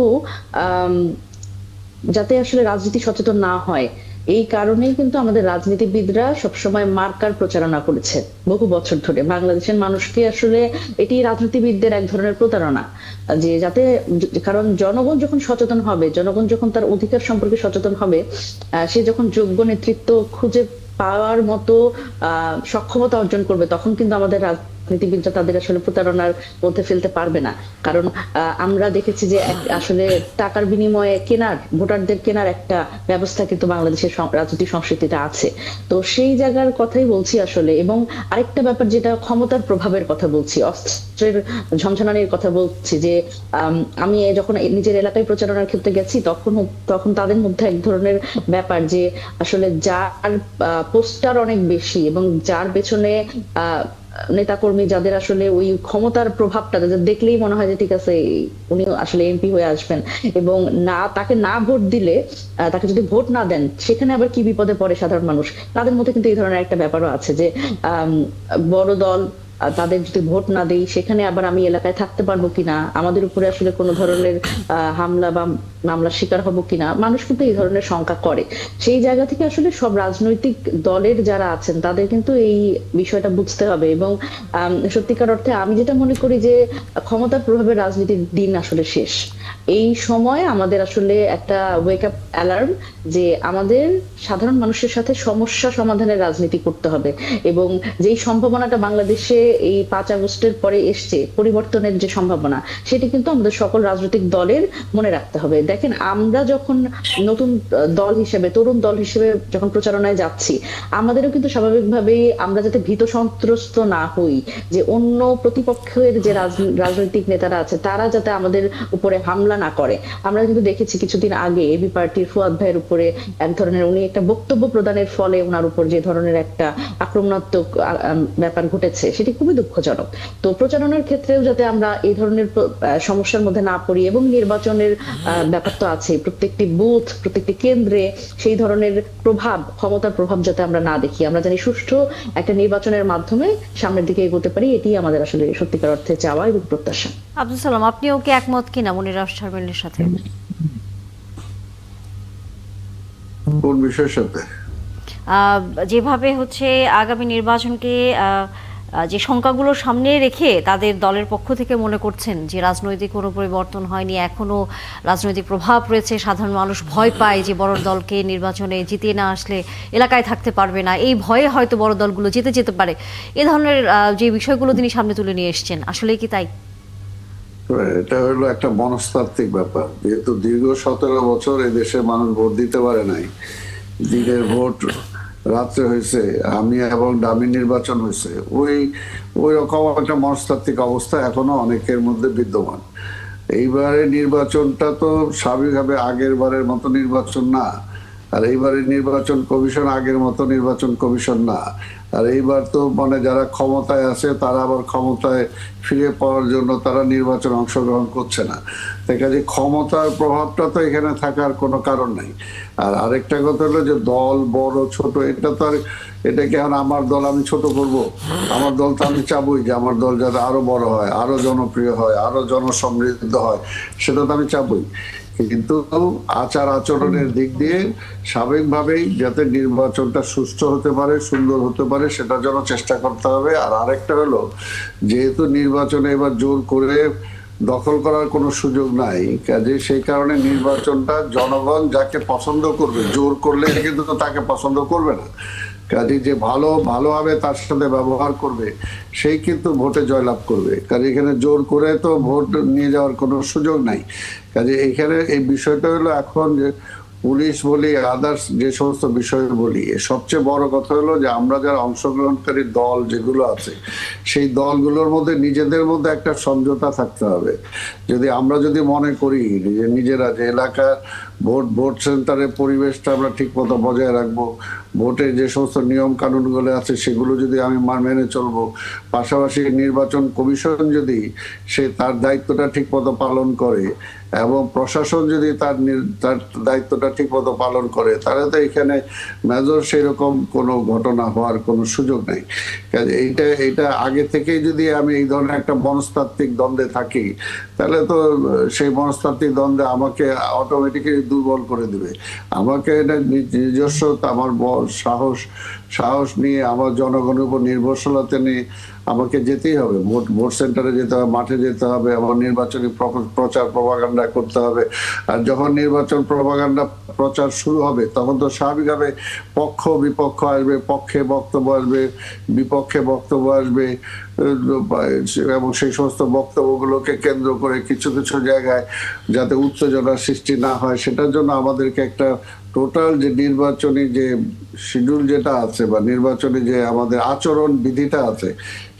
যাতে আসলে রাজনীতি সচেতন না হয়, এই কারণেই কিন্তু আমাদের রাজনীতিবিদরা সবসময় মার্কার প্রচারণা করেছে বহু বছর ধরে। বাংলাদেশের মানুষকে আসলে এটি রাজনীতিবিদদের এক ধরনের প্রতারণা, যে যাতে, কারণ জনগণ যখন সচেতন হবে, জনগণ যখন তার অধিকার সম্পর্কে সচেতন হবে, সে যখন যোগ্য নেতৃত্ব খুঁজে পাওয়ার মতো সক্ষমতা অর্জন করবে, তখন কিন্তু আমাদের রাজনীতিবিদরা তাদের আসলে প্রতারণার মধ্যে ফেলতে পারবে না। কারণ আমরা দেখেছি যে আসলে টাকার বিনিময়ে ভোটারদের কেনার একটা ব্যবস্থা কিন্তু বাংলাদেশের রাজনৈতিক সংস্কৃতিতে আছে। তো সেই জায়গার কথাই বলছি আসলে। এবং আরেকটা ব্যাপার, যেটা ক্ষমতার প্রভাবের কথা বলছি, অস্ত্রের ঝনঝনানির কথা বলছি, যে আমি যখন নিজের এলাকায় প্রচারণার ক্ষেত্রে গেছি, তখন তাদের মধ্যে এক ধরনের ব্যাপার, যে আসলে যার পোস্টার অনেক বেশি এবং যার পেছনে নেতাকর্মী, যাদের আসলে ওই ক্ষমতার প্রভাবটা যাদের দেখলেই মনে হয় যে ঠিক আছে উনি আসলে এমপি হয়ে আসবেন, এবং তাকে না ভোট দিলে, তাকে যদি ভোট না দেন, সেখানে আবার কি বিপদে পড়ে সাধারণ মানুষ, তাদের মধ্যে কিন্তু এই ধরনের একটা ব্যাপারও আছে, যে বড় দল তাদের যদি ভোট না দেই, সেখানে আবার আমি এলাকায় থাকতে পারবো কিনা, আমাদের উপরে আসলে কোনো ধরনের হামলা বা মামলার শিকার হবো কিনা, মানুষ কিন্তু এই ধরনের শঙ্কা করে। সেই জায়গা থেকে আসলে সব রাজনৈতিক দলের যারা আছেন তাদের কিন্তু এই বিষয়টা বুঝতে হবে। এবং সত্যিকার অর্থে আমি যেটা মনে করি যে ক্ষমতার প্রভাবে রাজনীতির দিন আসলে শেষ। এই সময় আমাদের আসলে একটা ওয়েক আপ অ্যালার্ম, যে আমাদের সাধারণ মানুষের সাথে সমস্যা সমাধানের রাজনীতি করতে হবে, এবং যেই সম্ভাবনাটা বাংলাদেশে এই 5 আগস্টের পরে এসছে, পরিবর্তনের যে সম্ভাবনা, সেটি কিন্তু আমাদের সকল রাজনৈতিক দলের মনে রাখতে হবে। দেখেন, আমরা যখন নতুন দল হিসেবে, তরুণ দল হিসেবে যখন প্রচারণায় যাচ্ছি, আমাদেরও কিন্তু স্বাভাবিকভাবেই আমরা যাতে ভীত সন্ত্রস্ত না হই, যে অন্য প্রতিপক্ষের যে রাজনৈতিক নেতারা আছে তারা যাতে আমাদের উপরে হামলা না করে। আমরা কিন্তু দেখেছি কিছুদিন আগে এবি পার্টির ফুয়াদ ভাইয়ের উপরে এক ধরনের, উনি একটা বক্তব্য প্রদানের ফলে ওনার উপর যে ধরনের একটা আক্রমণাত্মক ব্যাপার ঘটেছে, সেটি খুবই দুঃখজনক। তো প্রচারণার ক্ষেত্রেও যাতে আমরা এই ধরনের সমস্যার মধ্যে না পড়ি, এবং নির্বাচনের ব্যাপার তো আছে, প্রত্যেকটি বুথ প্রত্যেকটি কেন্দ্রে সেই ধরনের ক্ষমতার প্রভাব যাতে আমরা না দেখি। আমরা জানি সুষ্ঠু একটা নির্বাচনের মাধ্যমে সামনের দিকে এগোতে পারি, এটি আমাদের আসলে সত্যিকার অর্থে চাওয়া এবং প্রত্যাশা। আব্দুল সালাম, আপনিও কি একমত কিনা মনিরা শারমিনের সাথে? কোন বিষয়ের সাথে? যেভাবে হচ্ছে আগামী নির্বাচনকে যে সংখ্যাগুলো সামনে রেখে তাদের দলের পক্ষ থেকে মনে করছেন যে রাজনৈতিক কোনো পরিবর্তন হয়নি, এখনো রাজনৈতিক প্রভাব রয়েছে, সাধারণ মানুষ ভয় পায় যে বড় দলকে নির্বাচনে জিতিয়ে না আসলে এলাকায় থাকতে পারবে না, এই ভয়ে হয়তো বড় দলগুলো জিতে যেতে পারে, এ ধরনের যে বিষয়গুলো তিনি সামনে তুলে নিয়ে এসছেন, আসলে কি তাই? এটা হলো একটা মনস্তাত্ত্বিক ব্যাপার। যেহেতু দীর্ঘ 17 বছর এই দেশের মানুষ ভোট দিতে পারে নাই, দিনের ভোট রাত্রে হয়েছে, আমি এবং ডামি নির্বাচন হয়েছে, ওই রকম একটা মনস্তাত্ত্বিক অবস্থা এখনো অনেকের মধ্যে বিদ্যমান। এইবারে নির্বাচনটা তো স্বাভাবিকভাবে আগের বারের মতো নির্বাচন না, আর এইবারের নির্বাচন কমিশন আগের মতো নির্বাচন কমিশন না। আর এইবার তো মানে যারা ক্ষমতায় আছে তারা আবার ক্ষমতায় ফিরে পাওয়ার জন্য তারা নির্বাচন অংশগ্রহণ করছে না। তাই কাজে ক্ষমতার প্রভাবটা তো এখানে থাকার কোনো কারণ নাই। আর আরেকটা কথা হলো যে দল বড় ছোট, এটা তো আর এটা কি এখন আমার দল আমি ছোট করব? আমার দল তো আমি চাবই যে আমার দল যাতে আরো বড় হয়, আরো জনপ্রিয় হয়, আরো জনসমৃদ্ধ হয়, সেটা তো আমি চাবই। কিন্তু আচার আচরণের দিক দিয়ে স্বাভাবিকভাবেই যাতে নির্বাচনটা সুষ্ঠু হতে পারে, সুন্দর হতে পারে, সেটার জন্য চেষ্টা করতে হবে। আর আরেকটা হলো, যেহেতু নির্বাচনে এবার জোর করে দখল করার কোনো সুযোগ নাই, কাজে সেই কারণে নির্বাচনটা জনগণ যাকে পছন্দ করবে, জোর করলে কিন্তু তাকে পছন্দ করবে না, কাজে যে ভালোভাবে তার সাথে ব্যবহার করবে সেই কিন্তু ভোটে জয়লাভ করবে। কাজে এখানে জোর করে তো ভোট নিয়ে যাওয়ার কোনো সুযোগ নাই। কাজে এখানে এই বিষয়টা হলো এখন যে পুলিশ বলি, আদার্স যে সমস্ত বিষয় বলি, সবচেয়ে বড় কথা হলো যে আমরা যারা অংশগ্রহণকারী দল যেগুলো আছে সেই দলগুলোর মধ্যে নিজেদের মধ্যে একটা সমঝোতা থাকতে হবে। আমরা যদি মনে করি যে নিজেরা যে এলাকার ভোট সেন্টারের পরিবেশটা আমরা ঠিক মতো বজায় রাখবো, ভোটের যে সমস্ত নিয়ম কানুনগুলো আছে সেগুলো যদি আমি মেনে চলবো, পাশাপাশি নির্বাচন কমিশন যদি তার দায়িত্বটা ঠিক মতো পালন করে এবং প্রশাসন যদি তার দায়িত্বটা ঠিক মতো পালন করে, তাহলে তো এখানে মেজর সেরকম কোনো ঘটনা হওয়ার কোনো সুযোগ নেই। এইটা আগে থেকেই যদি আমি এই ধরনের একটা মনস্তাত্ত্বিক দ্বন্দ্বে থাকি, তাহলে তো সেই মনস্তাত্ত্বিক দ্বন্দ্বে আমাকে অটোমেটিক্যালি দুর্বল করে দিবে। আমাকে এটা নিজস্ব আমার সাহস নিয়ে, আমার জনগণের উপর নির্ভরশীলতা নিয়ে আমাকে যেতেই হবে, ভোট সেন্টারে যেতে হবে, মাঠে যেতে হবে, আমার নির্বাচনী প্রচার প্রপাগান্ডা করতে হবে। আর যখন নির্বাচন প্রপাগান্ডা প্রচার শুরু হবে তখন তো স্বাভাবিকভাবে পক্ষ বিপক্ষ আসবে, পক্ষে বক্তব্য আসবে, বিপক্ষে বক্তব্য আসবে, এবং সেই সমস্ত বক্তব্যগুলোকে কেন্দ্র করে কিছু কিছু জায়গায় যাতে উত্তেজনার সৃষ্টি না হয়, সেটার জন্য আমাদেরকে একটা টোটাল যে নির্বাচনী যে শিডিউল যেটা আছে বা নির্বাচনী যে আমাদের আচরণ বিধিটা আছে,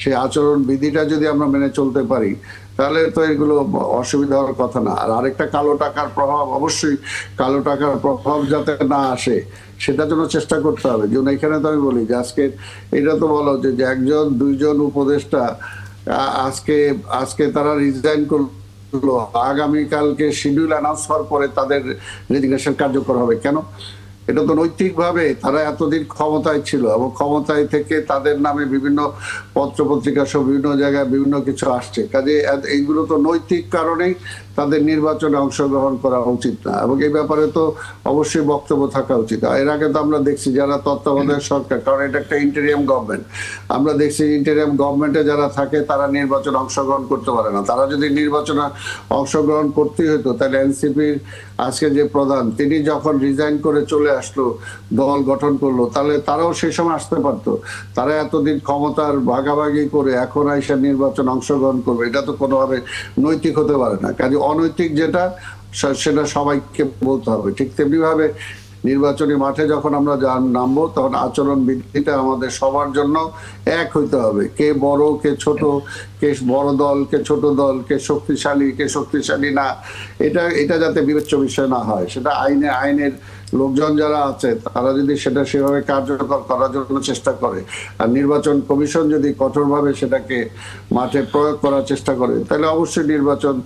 সেই আচরণ বিধিটা যদি আমরা মেনে চলতে পারি তাহলে তো এগুলো অসুবিধা হওয়ার কথা না। আর আরেকটা কালো টাকার প্রভাব, অবশ্যই কালো টাকার প্রভাব যাতে না আসে সেটার জন্য চেষ্টা করতে হবে। যেমন এখানে তো আমি বলি যে আজকে এটা তো বলা হচ্ছে যে 1-2 উপদেষ্টা আজকে তারা রিজাইন করলো, আগামীকালকে শিডিউল অ্যানাউন্স হওয়ার পরে তাদের রেজিগনেশন কার্যকর হবে। কেন? এটা তো নৈতিকভাবে তারা এতদিন ক্ষমতায় ছিল এবং ক্ষমতায় থেকে তাদের নামে বিভিন্ন পত্রপত্রিকা সব বিভিন্ন জায়গায় বিভিন্ন কিছু আসছে, কাজে এইগুলো তো নৈতিক কারণেই তাদের নির্বাচনে অংশগ্রহণ করা উচিত না, এবং এই ব্যাপারে তো অবশ্যই বক্তব্য থাকা উচিত। এর আগে তো আমরা দেখছি যারা তত্ত্বাবধায়ক সরকার, কারণ এটা একটা ইন্টেরিয়াম গভর্নমেন্ট, আমরা দেখছি ইন্টেরিয়াম গভর্নমেন্টে যারা থাকে তারা নির্বাচনে অংশগ্রহণ করতে পারে না। তারা যদি নির্বাচনে অংশগ্রহণ করতেই হতো তাহলে এনসিপির আজকে যে প্রধান তিনি যখন রিজাইন করে চলে আসলো, দল গঠন করলো, তাহলে তারাও সেই সময় আসতে পারতো। তারা এতদিন ক্ষমতার ভাগাভাগি করে এখন আইসা নির্বাচন অংশগ্রহণ করবে, এটা তো কোনোভাবে নৈতিক হতে পারে না। কাজে অনৈতিক যেটা সেটা সবাইকে বলতে হবে। ঠিক তেমনি ভাবে নির্বাচনী মাঠে যখন আমরা নামবো তখন আচরণ বিধিটা আমাদের সবার জন্য এক হইতে হবে। কে বড় কে ছোট, কে বড় দল কে ছোট দল, কে শক্তিশালী কে শক্তিশালী না, এটা যাতে বিবেচ্য বিষয় না হয়, সেটা আইনের লোকজন যারা আছে তারা যদি সেটা সেভাবে কার্যকর করার জন্য চেষ্টা করে, আর নির্বাচন কমিশন যদি কঠোরভাবে সেটাকে মাঠে প্রয়োগ করার চেষ্টা করে, তাহলে অবশ্যই নির্বাচন,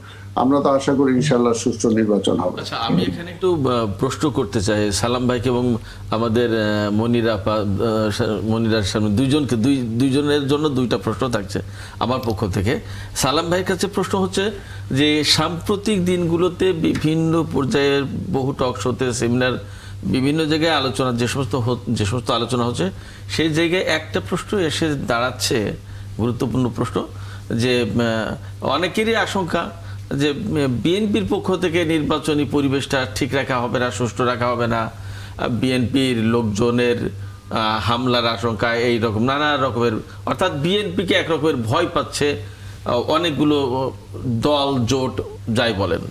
আমরা তো আশা করি ইনশাল্লাহ সুষ্ঠু নির্বাচন হবে। আচ্ছা, আমি এখানে একটু প্রশ্ন করতে চাই সালাম ভাইকে এবং আমাদের মনিরার সামনে দুইজনের জন্য দুইটা প্রশ্ন থাকছে আমার পক্ষ থেকে। সালাম ভাইয়ের কাছে প্রশ্ন হচ্ছে যে সাম্প্রতিক দিনগুলোতে বিভিন্ন পর্যায়ের বহু টক শোতে, সেমিনার, বিভিন্ন জায়গায় আলোচনা, যে সমস্ত আলোচনা হচ্ছে, সেই জায়গায় একটা প্রশ্ন এসে দাঁড়াচ্ছে, গুরুত্বপূর্ণ প্রশ্ন, যে অনেকেরই আশঙ্কা যে বিএনপির পক্ষ থেকে নির্বাচনী পরিবেশটা ঠিক রাখা হবে না, সুষ্ঠু রাখা হবে না, বিএনপির লোকজনের হামলার আশঙ্কা, এই রকম নানা রকমের, অর্থাৎ বিএনপিকে এক রকমের ভয় পাচ্ছে অনেকগুলো দল, জোট, যাই বলেন।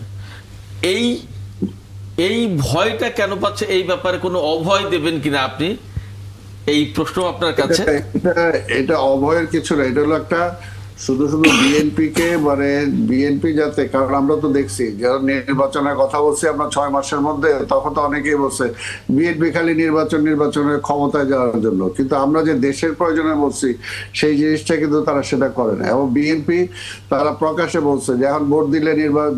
এই ভয়টা কেন পাচ্ছে, এই ব্যাপারে কোনো অভয় দেবেন কিনা আপনি, এই প্রশ্ন আপনার কাছে? এটা অভয়ের কিছু না, এটা হলো একটা শুধু বিএনপি কে, মানে বিএনপি যাতে, কারণ আমরা তো দেখছি যারা নির্বাচনের কথা বলছি আমরা 6 মাসের মধ্যে, তখন তো অনেকেই বলছে বিএনপি খালি নির্বাচনের ক্ষমতায় যাওয়ার জন্য, কিন্তু আমরা যে দেশের প্রয়োজনে বলছি সেই জিনিসটা কিন্তু তারা সেটা করে না। এবং বিএনপি তারা প্রকাশ্যে বলছে যে এখন ভোট দিলে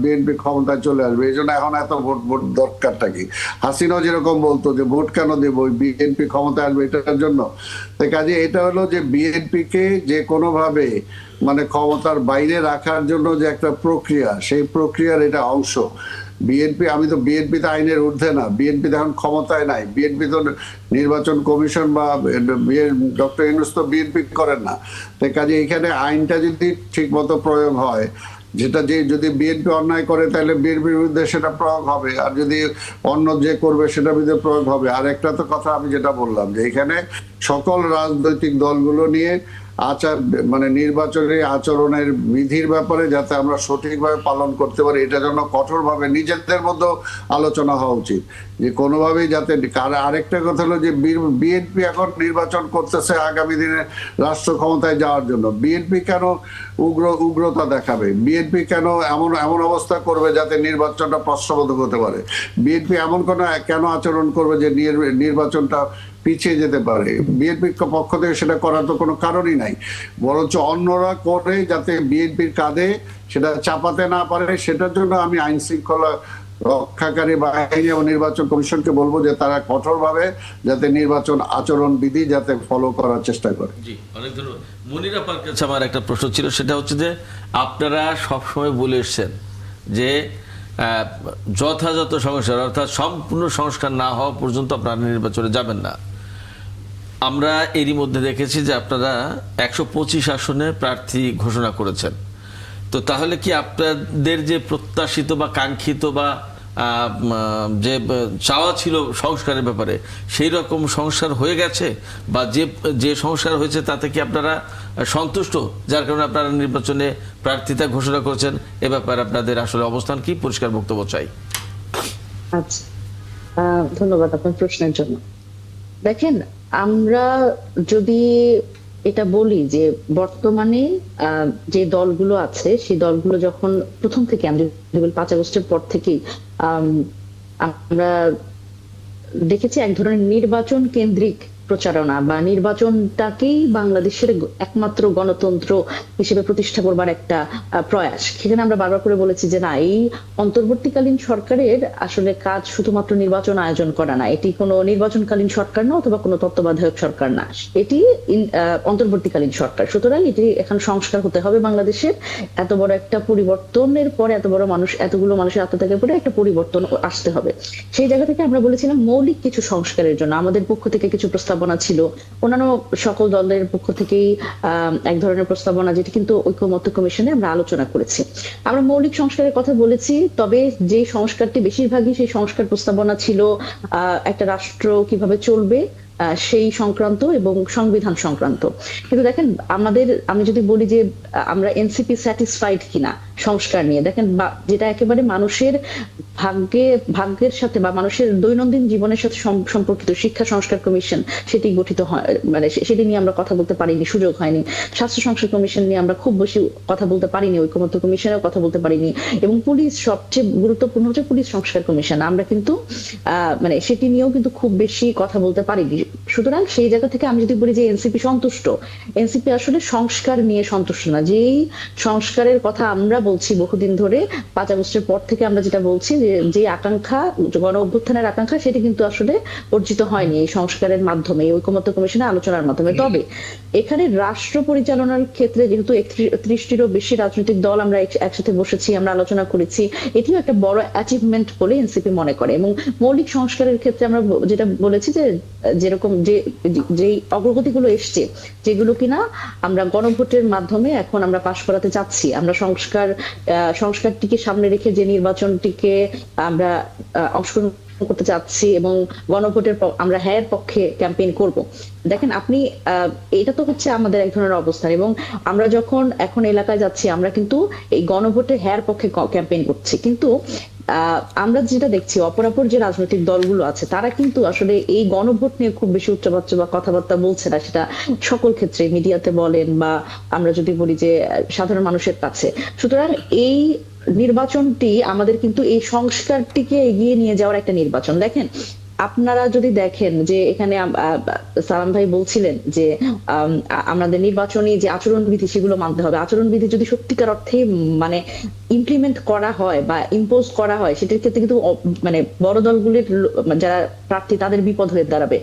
বিএনপি ক্ষমতায় চলে আসবে, এই জন্য এখন এত ভোট দরকারটা কি? হাসিনাও যেরকম বলতো যে ভোট কেন দেবো, বিএনপি ক্ষমতায় আসবে এটার জন্য। তাই কাজে এটা হলো যে বিএনপি কে যে কোনোভাবে মানে ক্ষমতার বাইরে রাখার জন্য যে একটা প্রক্রিয়া, সেই প্রক্রিয়ার এটা অংশ। বিএনপি, আমি তো বিএনপি তো আইনের ঊর্ধ্বে না, বিএনপি এখন ক্ষমতায় নাই, বিএনপি তো নির্বাচন কমিশন বা ডক্টর ইউনূস তো বিএনপি করেন না। তাই কাজে এখানে আইনটা যদি ঠিক মতো প্রয়োগ হয়, যেটা যে যদি বিএনপি অন্যায় করে তাহলে বিএনপির বিরুদ্ধে সেটা প্রয়োগ হবে, আর যদি অন্য যে করবে সেটার বিরুদ্ধে প্রয়োগ হবে। আর একটা তো কথা আমি যেটা বললাম যে এখানে সকল রাজনৈতিক দলগুলো নিয়ে মানে নির্বাচনী আচরণের বিধির ব্যাপারে যাতে আমরা সঠিকভাবে পালন করতে পারি, এটা জন্য কঠোরভাবে নিজেদের মধ্যে আলোচনা হওয়া উচিত, যে কোনোভাবেই যাতে। আরেকটা কথা হলো যে বিএনপি এখন নির্বাচন করতেছে আগামী দিনে রাষ্ট্র ক্ষমতায় যাওয়ার জন্য। বিএনপি কেন উগ্রতা দেখাবে? বিএনপি কেন এমন অবস্থা করবে যাতে নির্বাচনটা প্রশ্নবোধক হতে পারে? বিএনপি এমন কেন আচরণ করবে যে নির্বাচনটা পিছিয়ে যেতে পারে? বিএনপির পক্ষ থেকে সেটা করার তো কোনো কারণই নাই, বরঞ্চ অন্যরা করে যাতে বিএনপির কাঁধে সেটা চাপাতে না পারে, সেটার জন্য আমি আইন শৃঙ্খলা রক্ষাকারী বাহিনী এবং নির্বাচন কমিশনকে বলবো যে তারা কঠোরভাবে যাতে নির্বাচন আচরণ বিধি যাতে ফলো করার চেষ্টা করে। জি, অনেক ধন্যবাদ। মনির আপার কাছে আমার একটা প্রশ্ন ছিল, সেটা হচ্ছে যে আপনারা সবসময় বলে এসছেন যে যথাযথ সংস্কার, অর্থাৎ সম্পূর্ণ সংস্কার না হওয়া পর্যন্ত আপনারা নির্বাচনে যাবেন না। আমরা এরই মধ্যে দেখেছি যে আপনারা 125 আসনে প্রার্থী ঘোষণা করেছেন। তো তাহলে কি আপনাদের যে প্রত্যাশিত বা কাঙ্ক্ষিত বা যে চাওয়া ছিল সংস্কারের ব্যাপারে, সেই রকম সংস্কার হয়ে গেছে, বা যে সংস্কার হয়েছে তাতে কি আপনারা সন্তুষ্ট, যার কারণে আপনারা নির্বাচনে প্রার্থিতা ঘোষণা করেছেন? এ ব্যাপারে আপনাদের আসলে অবস্থান কি? পরিষ্কার বক্তব্য চাই। আচ্ছা, ধন্যবাদ আপনার প্রশ্নের জন্য। দেখেন, আমরা যদি এটা বলি যে বর্তমানে যে দলগুলো আছে সেই দলগুলো যখন প্রথম থেকে, আমরা 5 আগস্টের পর থেকেই আমরা দেখেছি এক ধরনের নির্বাচন কেন্দ্রিক প্রচারণা বা নির্বাচনটাকেই বাংলাদেশের একমাত্র গণতন্ত্র হিসেবে প্রতিষ্ঠা করবার একটা প্রয়াস। সেখানে আমরা বারবার করে বলেছি যে না, এই অন্তর্বর্তীকালীন সরকারের আসলে কাজ শুধুমাত্র নির্বাচন আয়োজন করা না, এটি কোনো নির্বাচনকালীন সরকার না, অথবা কোনো তত্ত্বাবধায়ক সরকার না, এটি অন্তর্বর্তীকালীন সরকার। সুতরাং এটি এখন সংস্কার হতে হবে বাংলাদেশের। এত বড় একটা পরিবর্তনের পরে, এতগুলো মানুষের আত্মত্যাগের পরে একটা পরিবর্তন আসতে হবে। সেই জায়গা থেকে আমরা বলেছিলাম মৌলিক কিছু সংস্কারের জন্য আমাদের পক্ষ থেকে কিছু প্রস্তাবনা ছিল, অন্যান্য সকল দলের পক্ষ থেকেই এক ধরনের প্রস্তাবনা, যেটি কিন্তু ঐকমত্য কমিশনে আমরা আলোচনা করেছি। আমরা মৌলিক সংস্কারের কথা বলেছি, তবে যে সংস্কারটি বেশিরভাগই সেই সংস্কার প্রস্তাবনা ছিল একটা রাষ্ট্র কিভাবে চলবে সেই সংক্রান্ত এবং সংবিধান সংক্রান্ত। কিন্তু দেখেন, আমি যদি বলি যে আমরা এনসিপি স্যাটিসফাইড কিনা সংস্কার নিয়ে, দেখেন যেটা একেবারে মানুষের ভাগ্যের সাথে বা মানুষের দৈনন্দিন জীবনের সাথে সম্পর্কিত শিক্ষা সংস্কার কমিশন সেটি গঠিত হয়, মানে সেটি নিয়ে আমরা কথা বলতে পারিনি, সুযোগ হয়নি। স্বাস্থ্য সংস্কার কমিশন নিয়ে আমরা খুব বেশি কথা বলতে পারিনি, ঐকমত্য কমিশনেও কথা বলতে পারিনি, এবং পুলিশ সবচেয়ে গুরুত্বপূর্ণ হচ্ছে পুলিশ সংস্কার কমিশন, আমরা কিন্তু মানে সেটি নিয়েও কিন্তু খুব বেশি কথা বলতে পারিনি। সুতরাং সেই জায়গা থেকে আমি যদি বলি যে এনসিপি সন্তুষ্ট, এনসিপি আসলে সংস্কার নিয়ে সন্তুষ্ট না। যেই সংস্কারের কথা আমরা বলছি বহুদিন ধরে, 5 আগস্টের পর থেকে আমরা যেটা বলছি যে আকাঙ্ক্ষা, গণ অভ্যুত্থানের আকাঙ্ক্ষা, সেটি কিন্তু আসলে অর্জিত হয়নি এই সংস্কারের মাধ্যমে, এই ঐকমত্য কমিশনের আলোচনার মাধ্যমে। তবে এখানে রাষ্ট্র পরিচালনার ক্ষেত্রে যেহেতু 31টিরও বেশি রাজনৈতিক দল আমরা একসাথে বসেছি, আমরা আলোচনা করেছি, এটিও একটা বড় অ্যাচিভমেন্ট বলে এনসিপি মনে করে। এবং মৌলিক সংস্কারের ক্ষেত্রে আমরা যেটা বলেছি যে যেরকম যেই অগ্রগতিগুলো এসছে, যেগুলো কিনা আমরা গণভোটের মাধ্যমে এখন আমরা পাশ করাতে চাচ্ছি, আমরা সংস্কারটিকে সামনে রেখে যে নির্বাচনটিকে আমরা অংশগ্রহণ করতে চাচ্ছি এবং গণভোটের আমরা হ্যাঁ পক্ষে ক্যাম্পেইন করব। দেখেন আপনি, এটা তো হচ্ছে আমাদের এক ধরনের অবস্থান, এবং আমরা যখন এখন এলাকায় যাচ্ছি আমরা কিন্তু এই গণভোটে হ্যাঁ পক্ষে ক্যাম্পেইন করছি। কিন্তু আমরা যেটা দেখছি অপরাপর যে রাজনৈতিক দলগুলো আছে তারা কিন্তু আসলে এই গণভোট নিয়ে খুব বেশি উচ্চবাচ্য বা কথাবার্তা বলছে না, সেটা সকল ক্ষেত্রে মিডিয়াতে বলেন বা আমরা যদি বলি যে সাধারণ মানুষের কাছে। সুতরাং এই নির্বাচনটি আমাদের কিন্তু এই সংস্কারটিকে এগিয়ে নিয়ে যাওয়ার একটা নির্বাচন। দেখেন আপনারা যদি দেখেন যে এখানে সালাম ভাই বলছিলেন যে আমাদের নির্বাচনী যে আচরণবিধি সেগুলো মানতে হবে, আচরণবিধি যদি সত্যিকার অর্থে মানে ইমপ্লিমেন্ট করা হয় বা ইম্পোজ করা হয়, সেটার ক্ষেত্রে কিন্তু মানে বড় দলগুলির যারা প্রার্থী তাদের বিপদ হয়ে দাঁড়াবে।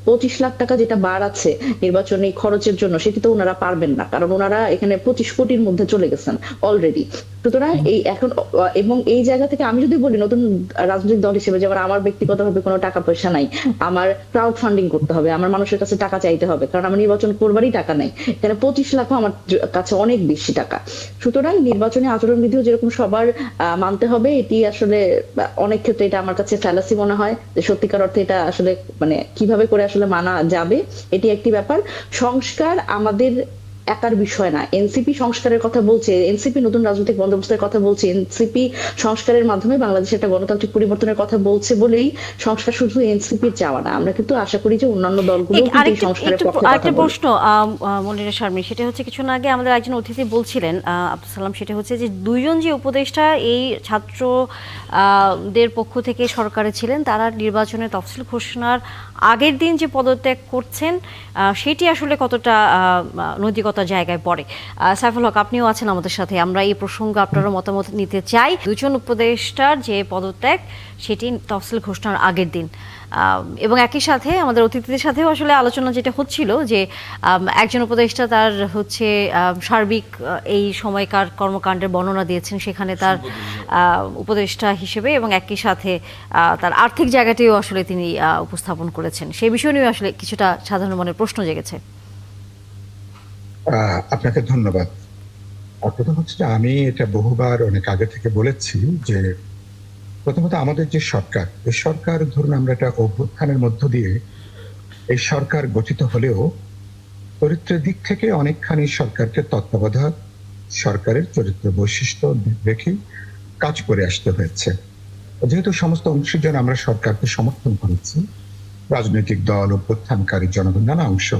25 লাখ টাকা যেটা বার আছে নির্বাচনী খরচের জন্য, সেটি তো ওনারা পারবেন না, কারণ ওনারা এখানে 25 কোটির মধ্যে চলে গেছেন অলরেডি। সুতরাং এই এখন এবং এই জায়গা থেকে আমি যদি বলি নতুন রাজনৈতিক দল হিসেবে, যেমন আমার ব্যক্তিগতভাবে কোনো টাকা পয়সা নাই, আমার ক্রাউড ফান্ডিং করতে হবে, আমার মানুষের কাছে টাকা চাইতে হবে, কারণ আমার নির্বাচন করবারই টাকা নাই। এখানে 25 লাখও আমার কাছে অনেক বেশি টাকা। সুতরাং নির্বাচনী আচরণবিধিও যেরকম সবার মানতে হবে, এটি আসলে অনেক ক্ষেত্রে এটা আমার কাছে ফ্যালাসি মনে হয় যে সত্যিকার অর্থে এটা আসলে মানে কিভাবে করে আসলে মানা যাবে, এটি একটি ব্যাপার। সংস্কার আমাদের একার বিষয় না। এনসিপি সংস্কারের কথা বলছে, এনসিপি নতুন রাজনৈতিক বন্দোবস্তের কথা বলছে, এনসিপি সংস্কারের মাধ্যমে বাংলাদেশে একটা গণতান্ত্রিক পরিবর্তনের কথা বলছে বলেই সংস্কার শুধু এনসিপির চাওয়া না। আমরা কিন্তু আশা করি যে অন্যান্য দলগুলো এই সংস্কারের পক্ষে কথা আরেকটা বলবে। প্রশ্ন মনিরা শারমিন, সেটা হচ্ছে কিছুক্ষণ আগে আমাদের একজন অতিথি বলছিলেন আব্দুল সালাম, সেটা হচ্ছে যে দুইজন যে উপদেষ্টা এই ছাত্রদের পক্ষ থেকে সরকারে ছিলেন, তারা নির্বাচনের তফসিল ঘোষণার আগের দিন যে পদত্যাগ করছেন সেটি আসলে কতটা নৈতিকতার জায়গায় পড়ে। সাইফুল হক, আপনিও আছেন আমাদের সাথে, আমরা এই প্রসঙ্গে আপনারও মতামত নিতে চাই। দুজন উপদেষ্টার যে পদত্যাগ সেটি তফসিল ঘোষণার আগের দিন, এবং একই সাথে আমাদের অতিথিদের সাথেও আসলে আলোচনা যেটা হচ্ছিল যে একজন উপদেষ্টা তার হচ্ছে সার্বিক এই সময়কার কর্মকাণ্ডের বর্ণনা দিয়েছেন সেখানে তার উপদেষ্টা হিসেবে, এবং একই সাথে তার আর্থিক জায়গাটিও আসলে তিনি উপস্থাপন করেছেন। সেই বিষয় নিয়ে আসলে কিছুটা সাধারণ মনের প্রশ্ন জেগেছে। আপনাকে ধন্যবাদ। প্রথম হচ্ছে যে আমি এটা বহুবার অনেক আগে থেকে বলেছি যে প্রথমত আমাদের যে সরকার, এই সরকার ধরুন আমরা একটা অভ্যুত্থানের মধ্য দিয়ে এই সরকার গঠিত হলেও চরিত্রের দিক থেকে অনেকখানি সরকারকে তত্ত্বাবধায়ক সরকারের চরিত্র বৈশিষ্ট্য রেখে কাজ করে আসতে হয়েছে। যেহেতু সমস্ত অংশীজন আমরা সরকারকে সমর্থন করেছি, রাজনৈতিক দল, অভ্যুত্থানকারী জনগণ, নানা অংশ,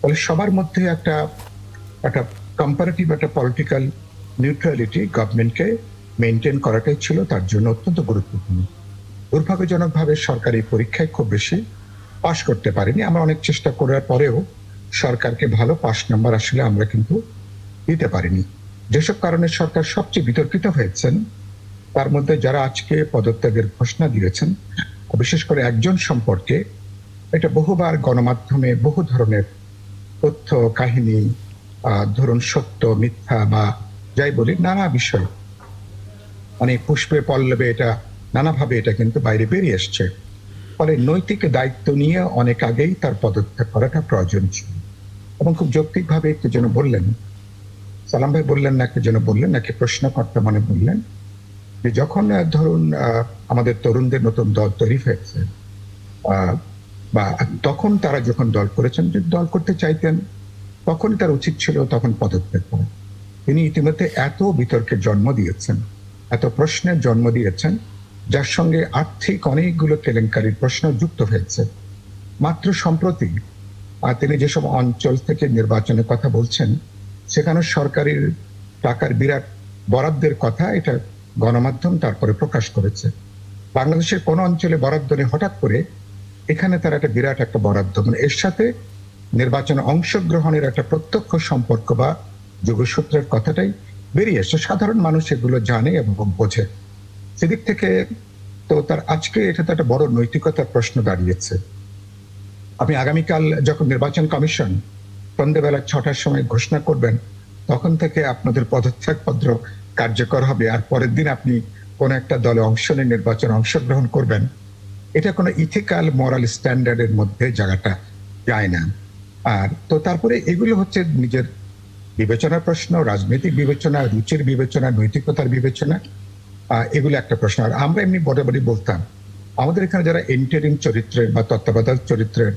ফলে সবার মধ্যে একটা কম্পারেটিভ একটা পলিটিক্যাল নিউট্রালিটি গভর্নমেন্টকে মেনটেন করাটাই ছিল তার জন্য অত্যন্ত গুরুত্বপূর্ণ। দুর্ভাগ্যজনকভাবে সরকারি পরীক্ষায় খুব বেশি পাশ করতে পারেনি। আমরা অনেক চেষ্টা করার পরেও সরকারকে ভালো পাশ নাম্বার আসলে আমরা কিন্তু দিতে পারিনি। যেসব কারণে সরকার সবচেয়ে বিতর্কিত হয়েছেন, তার মধ্যে যারা আজকে পদত্যাগের ঘোষণা দিয়েছেন, বিশেষ করে একজন সম্পর্কে এটা বহুবার গণমাধ্যমে বহু ধরনের তথ্য কাহিনী, ধরুন সত্য মিথ্যা বা যাই বলি, নানা বিষয় মানে পুষ্পে পল্লবে এটা নানাভাবে এটা কিন্তু বাইরে বেরিয়ে এসছে। ফলে নৈতিক দায়িত্ব নিয়ে অনেক আগেই তার পদত্যাগ করাটা প্রয়োজন ছিল। এবং খুব যৌক্তিকভাবে একটু যেন বললেন, সালাম ভাই বললেন না, একটু যেন বললেন নাকি প্রশ্নকর্তা মনে বললেন যে যখন ধরুন আমাদের তরুণদের নতুন দল তৈরি হয়েছে বা তখন তারা যখন দল করেছেন, যদি দল করতে চাইতেন তখনই তার উচিত ছিল তখন পদত্যাগ করা। তিনি ইতিমধ্যে এত বিতর্কের জন্ম দিয়েছেন, এত প্রশ্নের জন্ম দিয়েছেন যার সঙ্গে আর্থিক অনেকগুলো কেলেঙ্কারির প্রশ্ন যুক্ত হয়েছে। মাত্র সম্প্রতি তিনি যেসব অঞ্চল থেকে নির্বাচনের কথা বলছেন, সেখানে সরকারের টাকার বিরাট বরাদ্দের কথা এটা গণমাধ্যম তারপরে প্রকাশ করেছে। বাংলাদেশের কোন অঞ্চলে বরাদ্দ নেই, হঠাৎ করে এখানে তার একটা বিরাট একটা বরাদ্দ, মানে এর সাথে নির্বাচনে অংশগ্রহণের একটা প্রত্যক্ষ সম্পর্ক বা যোগসূত্রের কথাটাই বেরিয়ে এসছে। সাধারণ মানুষ এগুলো জানে এবং বোঝে। সেদিক থেকে তো তার আজকে এটা তো একটা বড় নৈতিকতার প্রশ্ন দাঁড়িয়েছে। আপনি আগামীকাল যখন নির্বাচন কমিশন সন্ধ্যেবেলা 6টার সময় ঘোষণা করবেন, তখন থেকে আপনাদের পদত্যাগপত্র কার্যকর হবে, আর পরের দিন আপনি কোন একটা দলে অংশ নিয়ে নির্বাচনে অংশগ্রহণ করবেন, এটা কোনো ইথিক্যাল মোরাল স্ট্যান্ডার্ডের মধ্যে জায়গাটা যায় না। আর তো তারপরে এগুলো হচ্ছে নিজের বিবেচনার প্রশ্ন, রাজনৈতিক বিবেচনা, রুচির বিবেচনা, নৈতিকতার বিবেচনা, এগুলো একটা প্রশ্ন। আর আমরা এমনি বরাবরই বলতাম, আমাদের এখানে যারা ইন্টারিম চরিত্রের বা তত্ত্বাবধায়ক চরিত্রের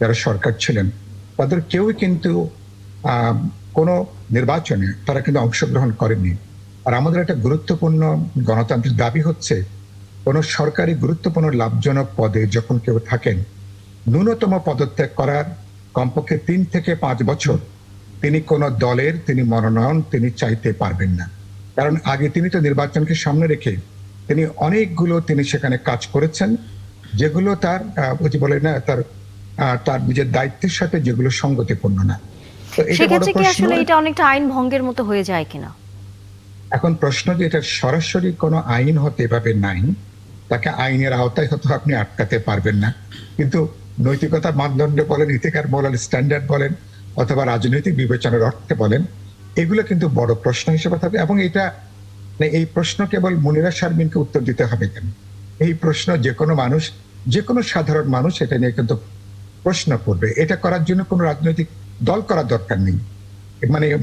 যারা সরকার ছিলেন, তাদের কেউই কিন্তু কোনো নির্বাচনে তারা কিন্তু অংশগ্রহণ করেননি। আর আমাদের একটা গুরুত্বপূর্ণ গণতান্ত্রিক দাবি হচ্ছে, কোনো সরকারি গুরুত্বপূর্ণ লাভজনক পদে যখন কেউ থাকেন, ন্যূনতম পদত্যাগ করার কমপক্ষে 3 থেকে 5 বছর তিনি কোন দলের তিনি মনোনয়ন তিনি চাইতে পারবেন না। কারণ আগে তিনি তো নির্বাচনকে সামনে রেখে তিনি অনেকগুলো তিনি সেখানে কাজ করেছেন, যেগুলো তার ওই যে বলে না, তার নিজের দায়িত্বের সাথে যেগুলো সঙ্গতিপূর্ণ না। তো এটা বড় সেক্ষেত্রে কি প্রশ্ন। আসলে এটা অনেকটা আইন ভঙ্গের মতো হয়ে যায় কিনা? এখন প্রশ্ন যে এটা সরাসরি কোনো আইন হতে এভাবে নাই, তাকে আইনের আওতায় হয়তো আপনি আটকাতে পারবেন না, কিন্তু নৈতিকতার মানদণ্ডে বলেন, ইথিক্যাল মোরাল স্ট্যান্ডার্ড বলেন, অথবা রাজনৈতিক বিবেচনার অর্থে বলেন, এগুলো কিন্তু বড় প্রশ্ন হিসেবে থাকবে। এবং এটা এই প্রশ্ন কেবল মুনিরা শারমিনকে উত্তর দিতে হবে কেন? এই প্রশ্ন যে কোনো মানুষ, যে কোনো সাধারণ মানুষ এটা নিয়ে কিন্তু প্রশ্ন করবে। এটা করার জন্য কোনো রাজনৈতিক দল করার দরকার নেই।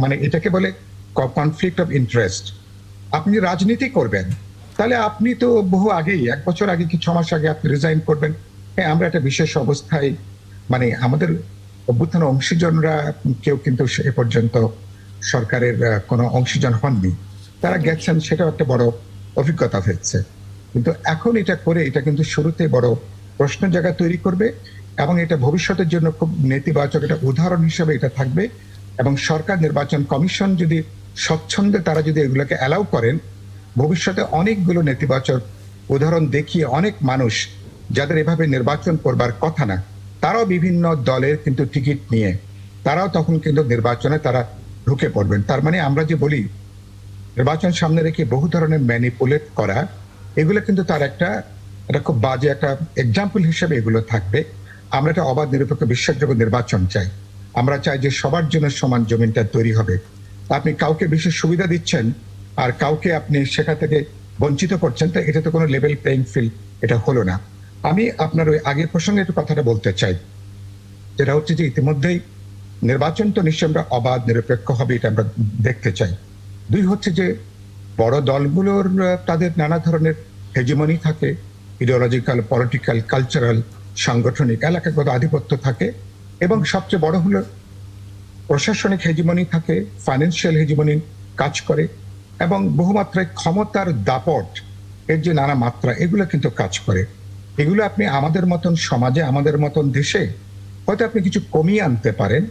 মানে এটাকে বলে কনফ্লিক্ট অফ ইন্টারেস্ট। আপনি রাজনীতি করবেন, তাহলে আপনি তো বহু আগেই, 1 বছর আগে কি 6 মাস আগে আপনি রিজাইন করবেন। হ্যাঁ, আমরা একটা বিশেষ অবস্থায়, মানে আমাদের অভ্যুত্থান অংশীজনরা কেউ কিন্তু এ পর্যন্ত সরকারের কোনো অংশীজন হননি, তারা গেছেন, সেটাও একটা বড় অভিজ্ঞতা হয়েছে। কিন্তু এখন এটা করে এটা কিন্তু শুরুতে বড় প্রশ্ন জায়গা তৈরি করবে, এবং এটা ভবিষ্যতের জন্য খুব নেতিবাচক একটা উদাহরণ হিসেবে এটা থাকবে। এবং সরকার নির্বাচন কমিশন যদি স্বচ্ছন্দে তারা যদি এগুলোকে অ্যালাউ করেন, ভবিষ্যতে অনেকগুলো নেতিবাচক উদাহরণ দেখিয়ে অনেক মানুষ যাদের এভাবে নির্বাচন করবার কথা না, তারাও বিভিন্ন দলের কিন্তু টিকিট নিয়ে তারাও তখন কিন্তু নির্বাচনে তারা ঢুকে পড়বেন। তার মানে আমরা যে বলি নির্বাচন সামনে রেখে বহু ধরনের ম্যানিপুলেট করা, এগুলো কিন্তু তার একটা খুব বাজে একটা এক্সাম্পল হিসেবে এগুলো থাকবে। আমরা একটা অবাধ নিরপেক্ষ বিশ্বাসযোগ্য নির্বাচন চাই। আমরা চাই যে সবার জন্য সমান জমিনটা তৈরি হবে। আপনি কাউকে বিশেষ সুবিধা দিচ্ছেন আর কাউকে আপনি সেখান থেকে বঞ্চিত করছেন, তো এটা তো কোনো লেভেল প্লেইং ফিল্ড এটা হলো না। আমি আপনার ওই আগের প্রসঙ্গে একটু কথাটা বলতে চাই, যেটা হচ্ছে যে ইতিমধ্যেই নির্বাচন তো নিশ্চয়ই আমরা অবাধ নিরপেক্ষ হবে এটা আমরা দেখতে চাই। 2 হচ্ছে যে বড় দলগুলোর তাদের নানা ধরনের হেজিমনি থাকে, ইডিওলজিক্যাল, পলিটিক্যাল, কালচারাল, সাংগঠনিক, এলাকাগত আধিপত্য থাকে, এবং সবচেয়ে বড় হলো প্রশাসনিক হেজিমনি থাকে, ফাইন্যান্সিয়াল হেজিমনি কাজ করে, এবং বহুমাত্রায় ক্ষমতার দাপট এর যে নানা মাত্রা, এগুলো কিন্তু কাজ করে। এগুলো আপনি আমাদের মতন সমাজে, আমাদের মতন দেশে হয়তো আপনি কিছু কমিয়ে আনতে পারেন,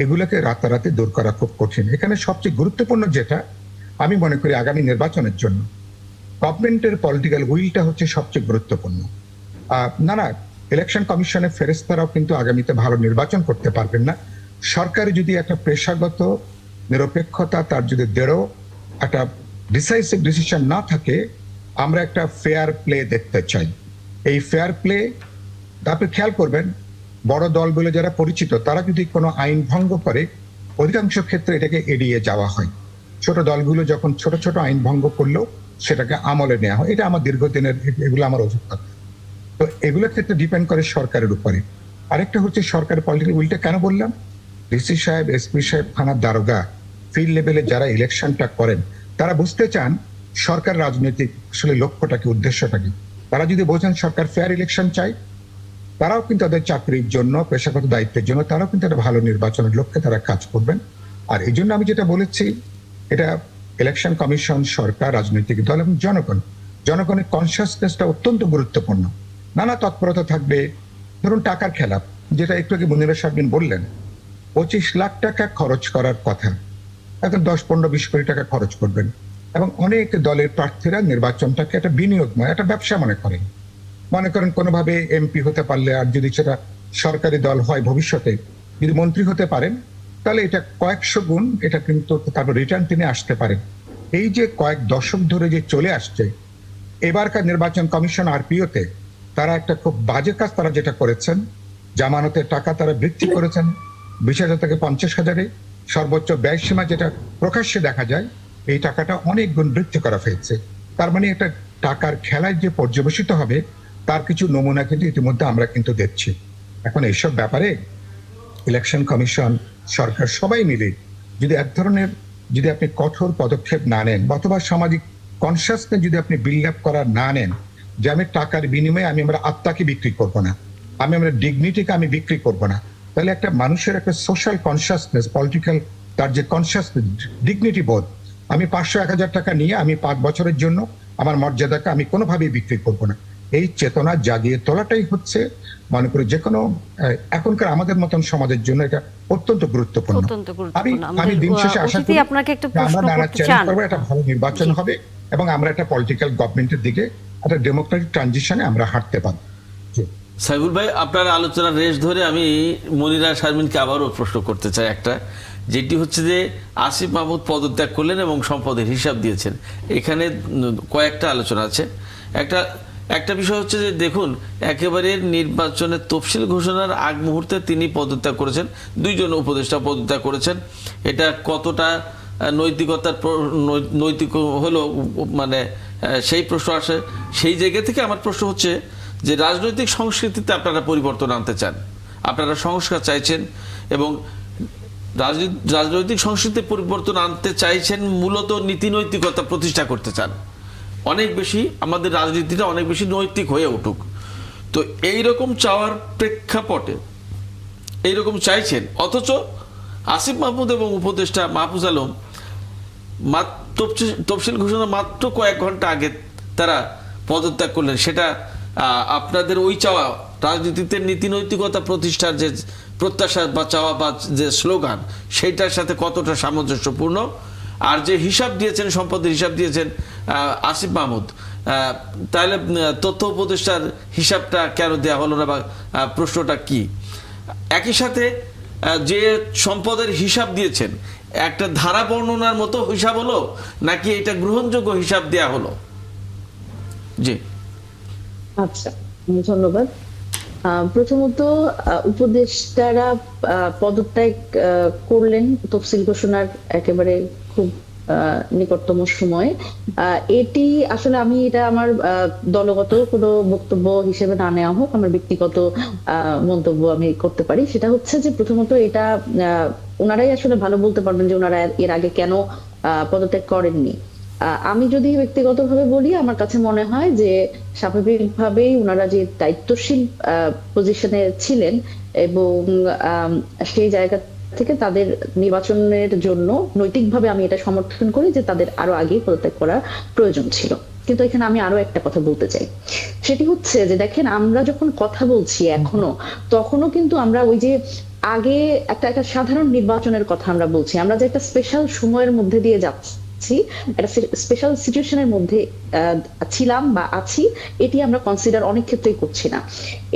এগুলোকে রাতারাতি দূর করা খুব কঠিন। এখানে সবচেয়ে গুরুত্বপূর্ণ যেটা আমি মনে করি আগামী নির্বাচনের জন্য গভর্নমেন্টের পলিটিক্যাল উইলটা হচ্ছে সবচেয়ে গুরুত্বপূর্ণ। না, ইলেকশন কমিশনের ফেরেস্তারাও কিন্তু আগামীতে ভালো নির্বাচন করতে পারবেন না। সরকারি যদি একটা পেশাগত নিরপেক্ষতা, তার যদি একটা ডিসাইসিভ ডিসিশন না থাকে, আমরা একটা ফেয়ার প্লে দেখতে চাই। এই ফেয়ার প্লে আপনি খেয়াল করবেন, বড় দলগুলো যারা পরিচিত, তারা যদি কোনো আইন ভঙ্গ করে, অধিকাংশ ক্ষেত্রে এটাকে এড়িয়ে যাওয়া হয়। ছোট দলগুলো যখন ছোট ছোট আইন ভঙ্গ করলেও সেটাকে আমলে নেওয়া হয়। এটা আমার দীর্ঘদিনের, এগুলো আমার অভিজ্ঞতা। তো এগুলোর ক্ষেত্রে ডিপেন্ড করে সরকারের উপরে। আরেকটা হচ্ছে সরকারের পলিটিক্যাল উইলটা কেন বললাম, ডিসি সাহেব, এসপি সাহেব, থানার দারোগা, ফিল্ড লেভেলে যারা ইলেকশনটা করেন, তারা বুঝতে চান সরকার রাজনৈতিক আসলে লক্ষ্যটা কি, উদ্দেশ্যটা কি। তারা যদি বোঝেন সরকার ফেয়ার ইলেকশন চাই, তারাও কিন্তু তাদের চাকরির জন্য, পেশাগত দায়িত্বের জন্য তারাও কিন্তু একটা ভালো নির্বাচনের লক্ষ্যে তারা কাজ করবেন। আর এই জন্য আমি যেটা বলেছি, এটা ইলেকশন কমিশন, সরকার, রাজনৈতিক দল এবং জনগণ জনগণের কনসিয়াসনেসটা অত্যন্ত গুরুত্বপূর্ণ। নানা তৎপরতা থাকবে। ধরুন টাকার খেলাপ, যেটা একটু আগে মুনিরা সাহেব বললেন, 25 লাখ টাকা খরচ করার কথা, এখন 10, 15, 20 কোটি টাকা খরচ করবেন, এবং অনেক দলের প্রার্থীরা নির্বাচনটাকে একটা বিনিয়োগ নয়, একটা ব্যবসা মনে করেন। মনে করেন কোনোভাবে এমপি হতে পারলে, আর যদি সেটা সরকারি দল হয় ভবিষ্যতে, যদি মন্ত্রী হতে পারেন, তাহলে এটা কয়েকশো গুণ এটা কিন্তু তারপর রিটার্ন তিনি আসতে পারেন। এই যে কয়েক দশক ধরে যে চলে আসছে, এবারকার নির্বাচন কমিশন আরপিওতে তারা একটা খুব বাজে কাজ তারা যেটা করেছেন, জামানতের টাকা তারা বৃদ্ধি করেছেন 20,000 থেকে 50,000-এ। সর্বোচ্চ ব্যয় সীমা যেটা প্রকাশ্যে দেখা যায়, এই টাকাটা অনেক গুণ বৃদ্ধি করা হয়েছে। তার মানে একটা টাকার খেলায় যে পর্যবেসিত হবে, তার কিছু নমুনা কিন্তু ইতিমধ্যে আমরা কিন্তু দেখছি। এখন এইসব ব্যাপারে ইলেকশন কমিশন, সরকার সবাই মিলে যদি এক ধরনের, যদি আপনি কঠোর পদক্ষেপ না নেন, অথবা সামাজিক কনসিয়াসনেস যদি আপনি বিল্ড আপ করা না নেন, যে আমি টাকার বিনিময়ে আমি আমার আত্মাকে বিক্রি করব না, আমি আমার ডিগনিটিকে আমি বিক্রি করব না, তাহলে একটা মানুষের একটা সোশ্যাল কনসিয়াসনেস, পলিটিক্যাল তার যে কনসিয়াসনেস, ডিগনিটি বোধ, আমি 500-1000 টাকা নিয়ে আমি 5 বছরের জন্য আমার মর্যাদাকে আমি কোনোভাবেই বিক্রি করব না, এই চেতনা জাগিয়ে তোলাটাই হচ্ছে মনে করি যে কোনো এখনকার আমাদের মতন সমাজের জন্য এটা অত্যন্ত গুরুত্বপূর্ণ। অত্যন্ত আমি গুরুত্বপূর্ণ। আমি দিন শেষে আশা অতিথি করি আপনাকে একটা যে প্রশ্ন আমরা নানা করতে চ্যালেঞ্জ চান। করবো, একটা ভালো নির্বাচন হবে এবং আমরা একটা পলিটিক্যাল গভর্নমেন্টের দিকে, একটা ডেমোক্রেটিক ট্রানজিশনে আমরা হাঁটতে পারবো। জি। সাইবুল ভাই, আপনার আলোচনার রেশ ধরে আমি মনিরা শারমিনকে আবারও প্রশ্ন করতে চাই একটা, যেটি হচ্ছে যে আসিফ মাহমুদ পদত্যাগ করলেন এবং সম্পদের হিসাব দিয়েছেন। এখানে কয়েকটা আলোচনা আছে। একটা বিষয় হচ্ছে যে দেখুন, একেবারে নির্বাচনের তফসিল ঘোষণার আগ মুহূর্তে তিনি পদত্যাগ করেছেন, 2 জন উপদেষ্টা পদত্যাগ করেছেন। এটা কতটা নৈতিকতার নৈতিক হলো, মানে সেই প্রশ্ন আসে। সেই জায়গা থেকে আমার প্রশ্ন হচ্ছে যে রাজনৈতিক সংস্কৃতিতে আপনারা পরিবর্তন আনতে চান, আপনারা সংস্কার চাইছেন, এবং রাজনৈতিক সংস্কৃতিতে পরিবর্তন আনতে চাইছেন, মূলত নীতি নৈতিকতা প্রতিষ্ঠা করতে চান। অনেক বেশি আমাদের রাজনীতিটা অনেক বেশি নৈতিক হয়ে উঠুক। তো এইরকম চাওয়ার প্রেক্ষাপটে এইরকম চাইছেন, অথচ আসিফ মাহমুদ এবং উপদেষ্টা মাহফুজ আলম তফসিল ঘোষণা মাত্র কয়েক ঘন্টা আগে তারা পদত্যাগ করলেন। সেটা আপনাদের ওই চাওয়া, রাজনীতিতে নীতি নৈতিকতা প্রতিষ্ঠার যে প্রত্যাশা বা চাওয়া বা যে স্লোগান, সেইটার সাথে কতটা সামঞ্জস্যপূর্ণ? আর যে হিসাব দিয়েছেন, সম্পদের হিসাব দিয়েছেন আসিফ মাহমুদ, তাহলে তথ্য উপদেষ্টার হিসাবটা কেন দেওয়া হলো না, বা প্রশ্নটা কি? একই সাথে যে সম্পদের হিসাব দিয়েছেন, একটা ধারা বর্ণনার মতো হিসাব হলো, নাকি এটা গ্রহণযোগ্য হিসাব দেয়া হলো? জি, আচ্ছা, ধন্যবাদ। প্রথমত, উপদেষ্টারা পদত্যাগ করলেন তফসিল ঘোষণার একেবারে খুব নিকটতম সময়। এটি আসলে আমি এটা আমার দলগত কোনো বক্তব্য হিসেবে না নেওয়া হোক, আমার ব্যক্তিগত মন্তব্য আমি করতে পারি। সেটা হচ্ছে যে প্রথমত এটা ওনারাই আসলে ভালো বলতে পারবেন যে ওনারা এর আগে কেন পদত্যাগ করেননি। আমি যদি ব্যক্তিগতভাবে বলি, আমার কাছে মনে হয় যে স্বাভাবিকভাবেই ওনারা যে দায়িত্বশীল পজিশনে ছিলেন, এবং সেই জায়গা থেকে তাদের নির্বাচনের জন্য নৈতিকভাবে আমি এটা সমর্থন করি যে তাদের আরো আগেই পদত্যাগ করা প্রয়োজন ছিল। কিন্তু এখানে আমি আরো একটা কথা বলতে চাই, সেটি হচ্ছে যে দেখেন, আমরা যখন কথা বলছি তখনও কিন্তু আমরা ওই যে আগে একটা সাধারণ নির্বাচনের কথা আমরা বলছি, আমরা যে একটা স্পেশাল সময়ের মধ্যে দিয়ে যাচ্ছি, একটা স্পেশাল সিচুয়েশনের মধ্যে ছিলাম বা আছি, এটি আমরা কনসিডার অনেক ক্ষেত্রেই করছি না।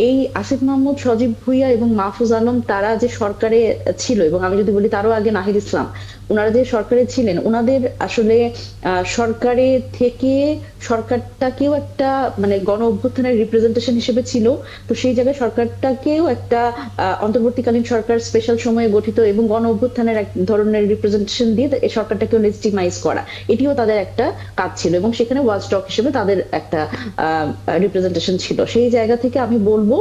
এই আসিফ মাহমুদ, সজীব ভুইয়া এবং মাহফুজ আলম তারা যে সরকারে ছিল, এবং আমি যদি বলি তারও আগে নাহিদ ইসলাম, ওনারা যে সরকারে ছিলেন, ওনাদের আসলে সরকারে থেকে সরকারটাকেও একটা মানে গণ অভ্যুত্থানের রিপ্রেজেন্টেশন হিসেবে ছিল। তো সেই জায়গায় সরকারটাকেও একটা অন্তর্বর্তীকালীন সরকার স্পেশাল সময়ে গঠিত এবং গণ অভ্যুত্থানের এক ধরনের রিপ্রেজেন্টেশন দিয়ে এই সরকারটাকেও লেজিটিমাইজ করা, এটিও তাদের একটা কাজ ছিল, এবং সেখানে ওয়াচডগ হিসেবে তাদের একটা রিপ্রেজেন্টেশন ছিল। সেই জায়গা থেকে আমি বলবো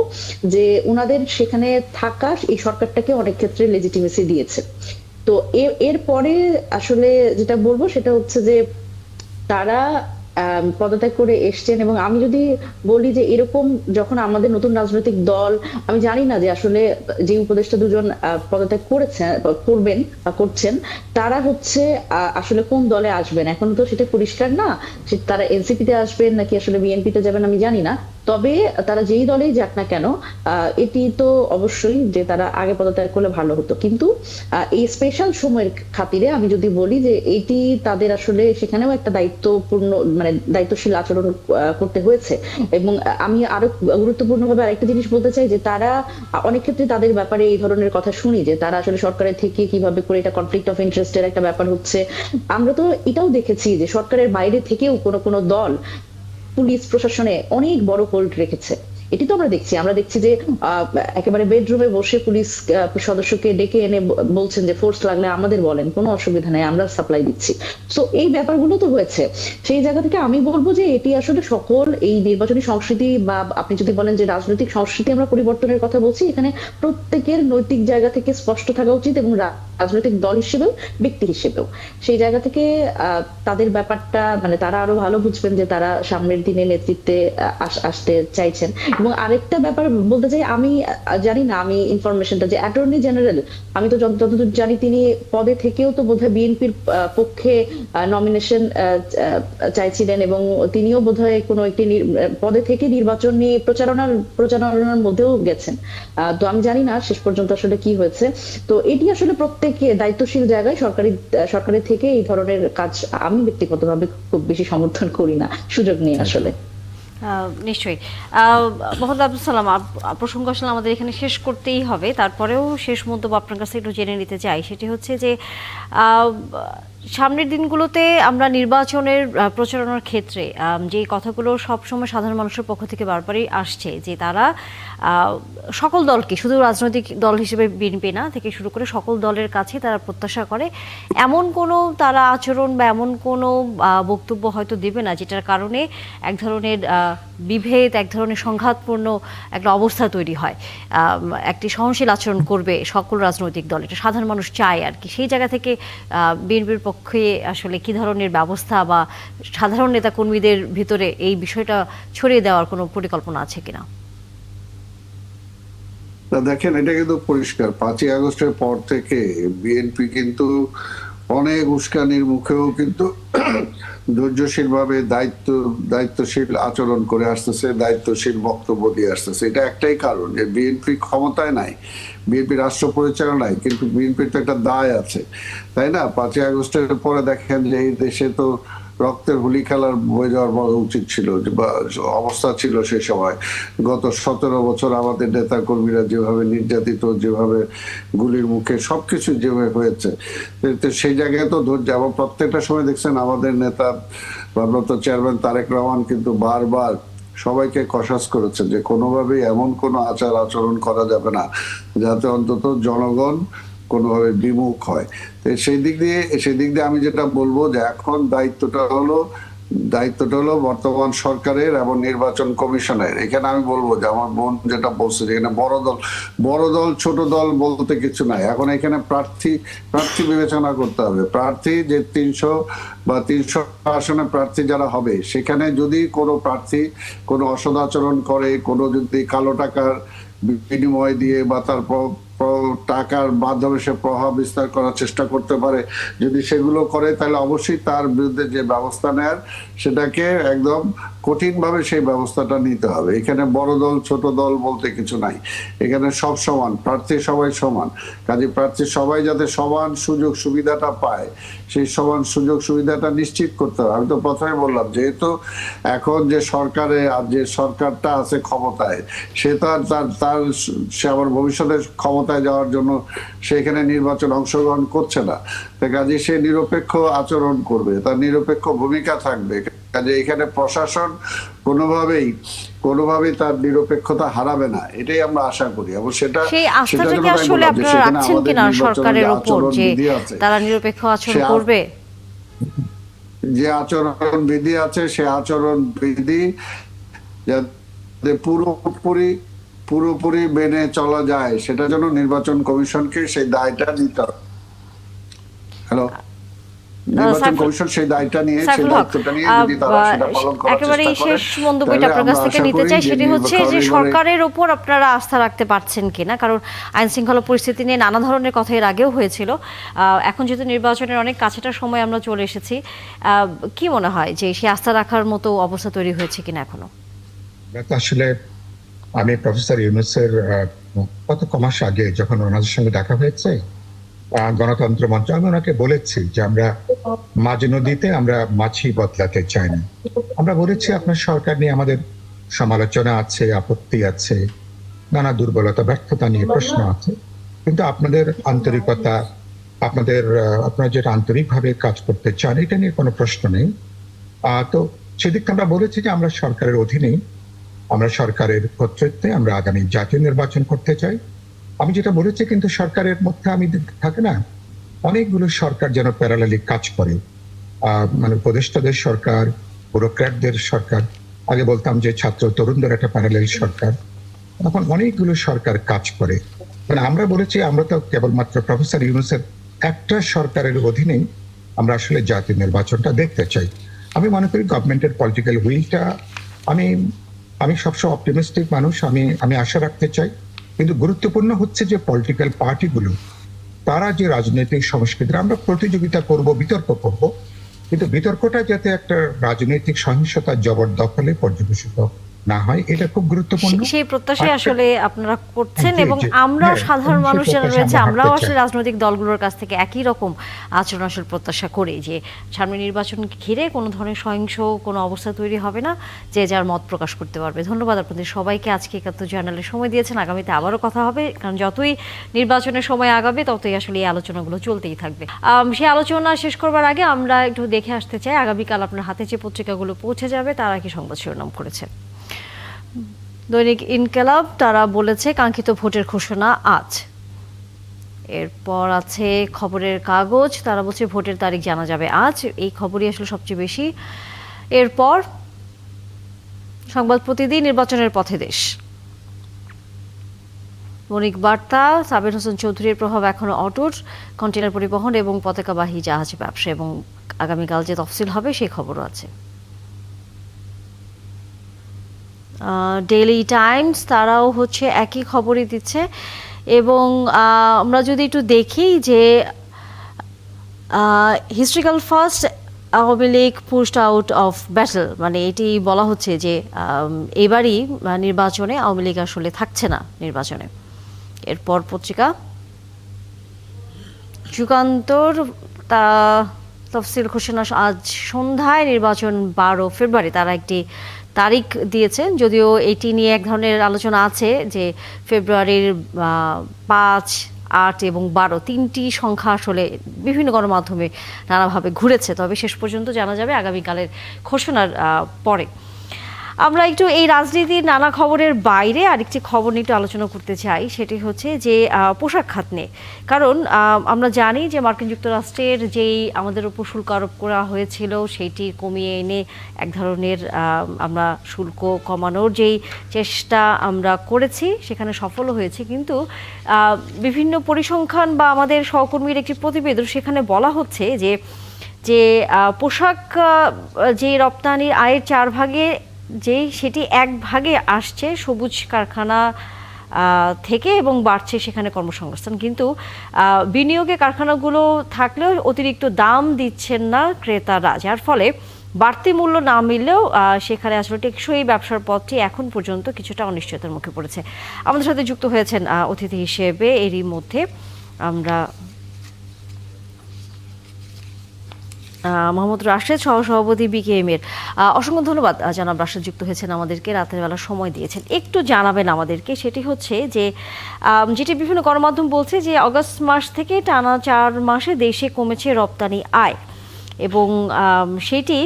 যে ওনাদের সেখানে থাকা এই সরকারটাকে অনেক ক্ষেত্রে লেজিটিমেসি দিয়েছে। তো এর পরে আসলে যেটা বলবো সেটা হচ্ছে যে তারা পদত্যাগ করে এসছেন। এবং আমি যদি বলি যে এরকম যখন আমাদের নতুন রাজনৈতিক দল, আমি জানি না যে আসলে যে উপদেষ্টা দুজন পদত্যাগ করবেন বা করছেন, তারা হচ্ছে আসলে কোন দলে আসবেন এখনো তো সেটা পরিষ্কার না। তারা এনসিপি তে আসবেন নাকি আসলে বিএনপি তে যাবেন আমি জানি না। তবে তারা যেই দলেই যাক না কেন, এটি তো অবশ্যই যে তারা আগে পদত্যাগ করলে ভালো হতো। কিন্তু এই স্পেশাল সময়ের খাতিরে আমি যদি বলি যে এটি তাদের আসলে সেখানেও একটা দায়িত্বপূর্ণ মানে দায়িত্বশীল আচরণ করতে হয়েছে। এবং আমি আরো গুরুত্বপূর্ণভাবে আরেকটা জিনিস বলতে চাই যে তারা অনেক ক্ষেত্রে তাদের ব্যাপারে এই ধরনের কথা শুনি যে তারা আসলে সরকারের থেকে কিভাবে করে এটা কনফ্লিক্ট অফ ইন্টারেস্টের একটা ব্যাপার হচ্ছে। আমরা তো এটাও দেখেছি যে সরকারের বাইরে থেকেও কোনো দল পুলিশ প্রশাসনে অনেক বড় হোল্ড রেখেছে। এটি তো আমরা দেখছি যে একেবারে বেডরুমে বসে পুলিশ সদস্যকে ডেকে এনে বলছেন যে ফোর্স লাগলে আমাদের বলেন, কোনো অসুবিধা নেই, আমরা সাপ্লাই দিচ্ছি। তো এই ব্যাপারগুলো তো হয়েছে। সেই জায়গা থেকে আমি বলবো যে এটি আসলে সকল এই নির্বাচনী সংস্কৃতি বা আপনি যদি বলেন যে রাজনৈতিক সংস্কৃতি আমরা পরিবর্তনের কথা বলছি, এখানে প্রত্যেকের নৈতিক জায়গা থেকে স্পষ্ট থাকা উচিত এবং রাজনৈতিক দল হিসেবেও ব্যক্তি হিসেবেও সেই জায়গা থেকে তাদের ব্যাপারটা মানে তারা আরো ভালো বুঝবেন যে তারা সামনের দিনে নেতৃত্বে আসতে চাইছেন। এবং আরেকটা ব্যাপার বলতে চাই, আমি জানি না, আমি ইনফরমেশনটা যে অ্যাটর্নি জেনারেল, আমি তো যতদূর জানি তিনি পদে থেকেও তো বোধহয় বিএনপির পক্ষে নমিনেশন চাইছিলেন এবং তিনিও বোধহয় কোনো একটি পদে থেকে নির্বাচন নিয়ে প্রচারণার মধ্যেও গেছেন। তো আমি জানি না শেষ পর্যন্ত আসলে কি হয়েছে। তো এটি আসলে প্রত্যেকে দায়িত্বশীল জায়গায় সরকারের থেকে এই ধরনের কাজ আমি ব্যক্তিগতভাবে খুব বেশি সমর্থন করি না সুযোগ নিয়ে আসলে। নিশ্চয়ই মোহাম্মদ আব্দুল সালাম, প্রসঙ্গ আসলে আমাদের এখানে শেষ করতেই হবে, তারপরেও শেষ মন্তব্য আপনার কাছে একটু জেনে নিতে চাই। সেটি হচ্ছে যে সামনের দিনগুলোতে আমরা নির্বাচনের প্রচারণার ক্ষেত্রে যে কথাগুলো সবসময় সাধারণ মানুষের পক্ষ থেকে বারবারই আসছে যে তারা সকল দলকে, শুধু রাজনৈতিক দল হিসেবে বিএনপি না থেকে শুরু করে সকল দলের কাছে তারা প্রত্যাশা করে এমন কোনো তারা আচরণ বা এমন কোনো বক্তব্য হয়তো দেবে না যেটার কারণে এক ধরনের বিভেদ, এক ধরনের সংঘাতপূর্ণ একটা অবস্থা তৈরি হয়। একটি সহনশীল আচরণ করবে সকল রাজনৈতিক দল, এটা সাধারণ মানুষ চায় আর কি। সেই জায়গা থেকে বিএনপির পক্ষে আসলে কি ধরনের ব্যবস্থা বা সাধারণ নেতাকর্মীদের ভিতরে এই বিষয়টা ছড়িয়ে দেওয়ার কোনো পরিকল্পনা আছে কিনা? দেখেন, এটা কিন্তু পরিষ্কার 5ই আগস্টের পর থেকে বিএনপি কিন্তু অনেক উস্কানির মুখেও কিন্তু ধৈর্যশীল ভাবে দায়িত্বশীল আচরণ করে আসতেছে, দায়িত্বশীল বক্তব্য দিয়ে আসতেছে। এটা একটাই কারণ যে বিএনপি ক্ষমতায় নাই, বিএনপি রাষ্ট্র পরিচালনায়, কিন্তু বিএনপির তো একটা দায় আছে, তাই না? 5ই আগস্টের পরে দেখেন যে এই দেশে তো রক্তের হোলি খেলার বয়ে যাওয়ার বড় উচিত ছিল বা অবস্থা ছিল সেই সময়। গত 17 বছর আমাদের নেতা কর্মীরা যেভাবে নির্যাতিত, যেভাবে গুলির মুখে, সবকিছু যেভাবে হয়েছে, সেই জায়গায় তো ধৈর্য। এবং প্রত্যেকটা সময় দেখছেন আমাদের নেতা ভারপ্রাপ্ত চেয়ারম্যান তারেক রহমান কিন্তু বারবার সবাইকে কসাস করেছে যে কোনোভাবেই এমন কোনো আচার আচরণ করা যাবে না যাতে অন্তত জনগণ কোনোভাবে বিমুখ হয়। সেই দিক দিয়ে আমি যেটা বলবো যে এখন দায়িত্বটা হলো বর্তমান সরকারের এবং নির্বাচন কমিশনের। এখানে আমি বলবো যে আমার বোন যেটা বলছে যে এখানে বড় দল ছোট দল বলতে কিছু নাই। এখন এখানে প্রার্থী বিবেচনা করতে হবে। প্রার্থী যে 300 বা 300 আসনে প্রার্থী যারা হবে, সেখানে যদি কোনো প্রার্থী কোনো অসদাচরণ করে, কোনো যদি কালো টাকার বিনিময় দিয়ে বা তারপর টাকার মাধ্যমে সে প্রভাব বিস্তার করার চেষ্টা করতে পারে, যদি সেগুলো করে তাহলে অবশ্যই তার বিরুদ্ধে যে ব্যবস্থা নেয়ার সেটাকে একদম কঠিনভাবে সেই ব্যবস্থাটা নিতে হবে। এখানে বড় দল ছোট দল বলতে কিছু নাই, এখানে সব সমান, প্রার্থী সবাই সমান। কাজে প্রার্থী সবাই যাতে সমান সুযোগ সুবিধাটা পায়, সেই সমান সুযোগ সুবিধাটা নিশ্চিত করতে হবে। আমি তো প্রথমে বললাম, যেহেতু এখন যে সরকারটা আছে ক্ষমতায়, সে তো আর সে আবার ভবিষ্যতে ক্ষমতায় যাওয়ার জন্য সেখানে নির্বাচন অংশগ্রহণ করছে না। কাজে সে নিরপেক্ষ আচরণ করবে, তার নিরপেক্ষ ভূমিকা থাকবে। কাজে এখানে প্রশাসন কোনোভাবেই তার নিরপেক্ষতা হারাবে না, এটাই আমরা আশা করি। এবং সেই আস্থাটা কি আসলে আপনারা রাখছেন কিনা সরকারের উপর যে তারা নিরপেক্ষ আচরণ করবে? যে আচরণ বিধি আছে, সে আচরণ বিধি যাতে পুরোপুরি মেনে চলা যায়, সেটার জন্য নির্বাচন কমিশনকে সেই দায়টা নিতে হবে। হ্যালো, নির্বাচন কমিশন সেই দায়িত্বটা নিয়ে, সেই সাইফুল হক, দায়িত্বটা নিয়ে যদি তারা সেটা পালন করার একেবারেই চেষ্টা করে, শেষ মন্তব্যটা তাহলে আপনার কাছ আমরা থেকে আশা নিতে করি চাই, যে সেটি হচ্ছে যে ঘরে ঘরে সরকারের উপর আপনারা আস্থা রাখতে পারছেন কিনা, কারণ আইন শৃঙ্খলা পরিস্থিতি নিয়ে নানা ধরনের কথা এর আগেও হয়েছিল। এখন যেহেতু নির্বাচনের অনেক কাছেটার সময় আমরা চলে এসেছি, কি মনে হয় যে সেই আস্থা রাখার মতো অবস্থা তৈরি হয়েছে কিনা এখনো? আসলে আমি প্রফেসর ইউনূসের কত মাস আগে যখন ওনাদের সঙ্গে দেখা হয়েছে গণতন্ত্র মঞ্চ, আমি ওনাকে বলেছি যে আমরা মাঝ নদীতে আমরা মাছি বদলাতে চাই না। আমরা বলেছি আপনার সরকার নিয়ে আমাদের সমালোচনা আছে, আপত্তি আছে, নানা দুর্বলতা ব্যর্থতা নিয়ে প্রশ্ন আছে, কিন্তু আপনাদের আন্তরিকতা, আপনারা যেটা আন্তরিকভাবে কাজ করতে চান এটা নিয়ে কোনো প্রশ্ন নেই। তো সেদিকে আমরা বলেছি যে আমরা সরকারের অধীনেই, আমরা সরকারের কর্তৃত্বে আমরা আগামী জাতীয় নির্বাচন করতে চাই। আমি যেটা বলেছি, কিন্তু সরকারের মধ্যে আমি থাকে না অনেকগুলো সরকার যেন প্যারালালি কাজ করে, মানে উপদেষ্টাদের সরকার, ব্যুরোক্র্যাটদের সরকার, আগে বলতাম যে ছাত্র তরুণদের একটা প্যারালাল সরকার, এখন অনেকগুলো সরকার কাজ করে। মানে আমরা বলেছি আমরা তো কেবলমাত্র প্রফেসর ইউনূসের একটা সরকারের অধীনেই আমরা আসলে জাতীয় নির্বাচনটা দেখতে চাই। আমি মনে করি গভর্নমেন্টের পলিটিক্যাল উইলটা, আমি সবসময় অপটিমিস্টিক মানুষ, আমি আশা রাখতে চাই, কিন্তু গুরুত্বপূর্ণ হচ্ছে যে পলিটিক্যাল পার্টিগুলো তারা যে রাজনৈতিক সংস্কৃতি, আমরা প্রতিযোগিতা করব, বিতর্ক করব, কিন্তু বিতর্কটা যাতে একটা রাজনৈতিক সহিংসতার জবরদখলে পর্যবেসিত না হয়, এটা খুব গুরুত্বপূর্ণ। সেই প্রত্যাশাই আসলে আপনারা করছেন, জি, এবং জি, আমরাও হ্যাঁ, সাধারণ সেই মানুষ যারা প্রত্যাশা রয়েছে আমরা আমরাও রাখতে আসলে চাই। রাজনৈতিক দলগুলোর কাছ থেকে একই রকম আচরণ আসলে প্রত্যাশা করি যে সামনে নির্বাচনকে ঘিরে কোনো ধরনের সহিংস কোনো অবস্থা তৈরি হবে না, যে যার মত প্রকাশ করতে পারবে। ধন্যবাদ আপনাদের সবাইকে, আজকে ৭১ জার্নালে সময় দিয়েছেন। আগামীতে আবারও কথা হবে, কারণ যতই নির্বাচনের সময় আগাবে ততই আসলে এই আলোচনাগুলো চলতেই থাকবে। সেই আলোচনা শেষ করবার আগে আমরা একটু দেখে আসতে চাই আগামীকাল আপনার হাতে যে পত্রিকাগুলো পৌঁছে যাবে তারা কি সংবাদ শিরোনাম করেছে। দৈনিক ইনকেলাব, তারা বলেছে কাঙ্ক্ষিত ভোটের ঘোষণা আজ। এরপর আছে খবরের কাগজ, তারা বলছে ভোটের তারিখ জানা যাবে আজ। এই খবরই আসলে সবচেয়ে বেশি। এরপর সংবাদ প্রতিদিন, নির্বাচনের পথে দেশ। বণিক বার্তা, সাবের হোসেন চৌধুরীর প্রভাব এখনো অটুট, কন্টেনার পরিবহন এবং পতাকাবাহী জাহাজ ব্যবসা, এবং আগামীকাল যে তফসিল হবে সেই খবরও আছে। ডেইলি টাইমস, তারাও হচ্ছে একই খবরই দিচ্ছে, এবং আমরা যদি একটু দেখি যে historical first, Awami League pushed out of battle, মানে এটি বলা হচ্ছে যে এবারই নির্বাচনে আওয়ামী লীগ আসলে থাকছে না নির্বাচনে। এরপর পত্রিকা যুগান্তর, তা তফসিল ঘোষণা আজ সন্ধ্যায়, নির্বাচন ১২ ফেব্রুয়ারি, তারা একটি তারিখ দিয়েছে, যদিও এটি নিয়ে এক ধরনের আলোচনা আছে যে ফেব্রুয়ারির ৫, ৮ এবং ১২ তিনটি সংখ্যা আসলে বিভিন্ন গণমাধ্যমে নানাভাবে ঘুরেছে, তবে শেষ পর্যন্ত জানা যাবে আগামীকালের ঘোষণার পরে। আমরা একটু এই রাজনীতির নানা খবরের বাইরে আরেকটি খবর নিয়ে একটু আলোচনা করতে চাই, সেটি হচ্ছে যে পোশাক খাত নিয়ে। কারণ আমরা জানি যে মার্কিন যুক্তরাষ্ট্রের যেই আমাদের উপর শুল্ক আরোপ করা হয়েছিল সেটি কমিয়ে এনে এক ধরনের আমরা শুল্ক কমানোর যেই চেষ্টা আমরা করেছি সেখানে সফলও হয়েছে, কিন্তু বিভিন্ন পরিসংখ্যান বা আমাদের সহকর্মীর একটি প্রতিবেদন, সেখানে বলা হচ্ছে যে পোশাক যে রপ্তানির আয়ের 4 ভাগে সেটি 1 ভাগে আসছে সবুজ কারখানা থেকে, এবং বাড়ছে সেখানে কর্মসংস্থান, কিন্তু বিনিয়োগে কারখানাগুলো থাকলেও অতিরিক্ত দাম দিচ্ছেন না ক্রেতারা, যার ফলে বাড়তি মূল্য না মিললেও সেখানে আসলে টেকসই ব্যবসার পথটি এখন পর্যন্ত কিছুটা অনিশ্চয়তার মুখে পড়েছে। আমাদের সাথে যুক্ত হয়েছেন অতিথি হিসেবে এরই মধ্যে আমরা মোহাম্মদ রাশেদ, সহসভাপতি বিকেএম এর। অসংখ্য ধন্যবাদ জনাব রাশেদ, যুক্ত হয়েছেন আমাদেরকে, রাতের বেলা সময় দিয়েছেন। একটু জানাবেন আমাদেরকে, সেটি হচ্ছে যে যেটি বিভিন্ন গণমাধ্যম বলছে যে আগস্ট মাস থেকে টানা 4 মাসে দেশে কমেছে রপ্তানি আয়, এবং সেটি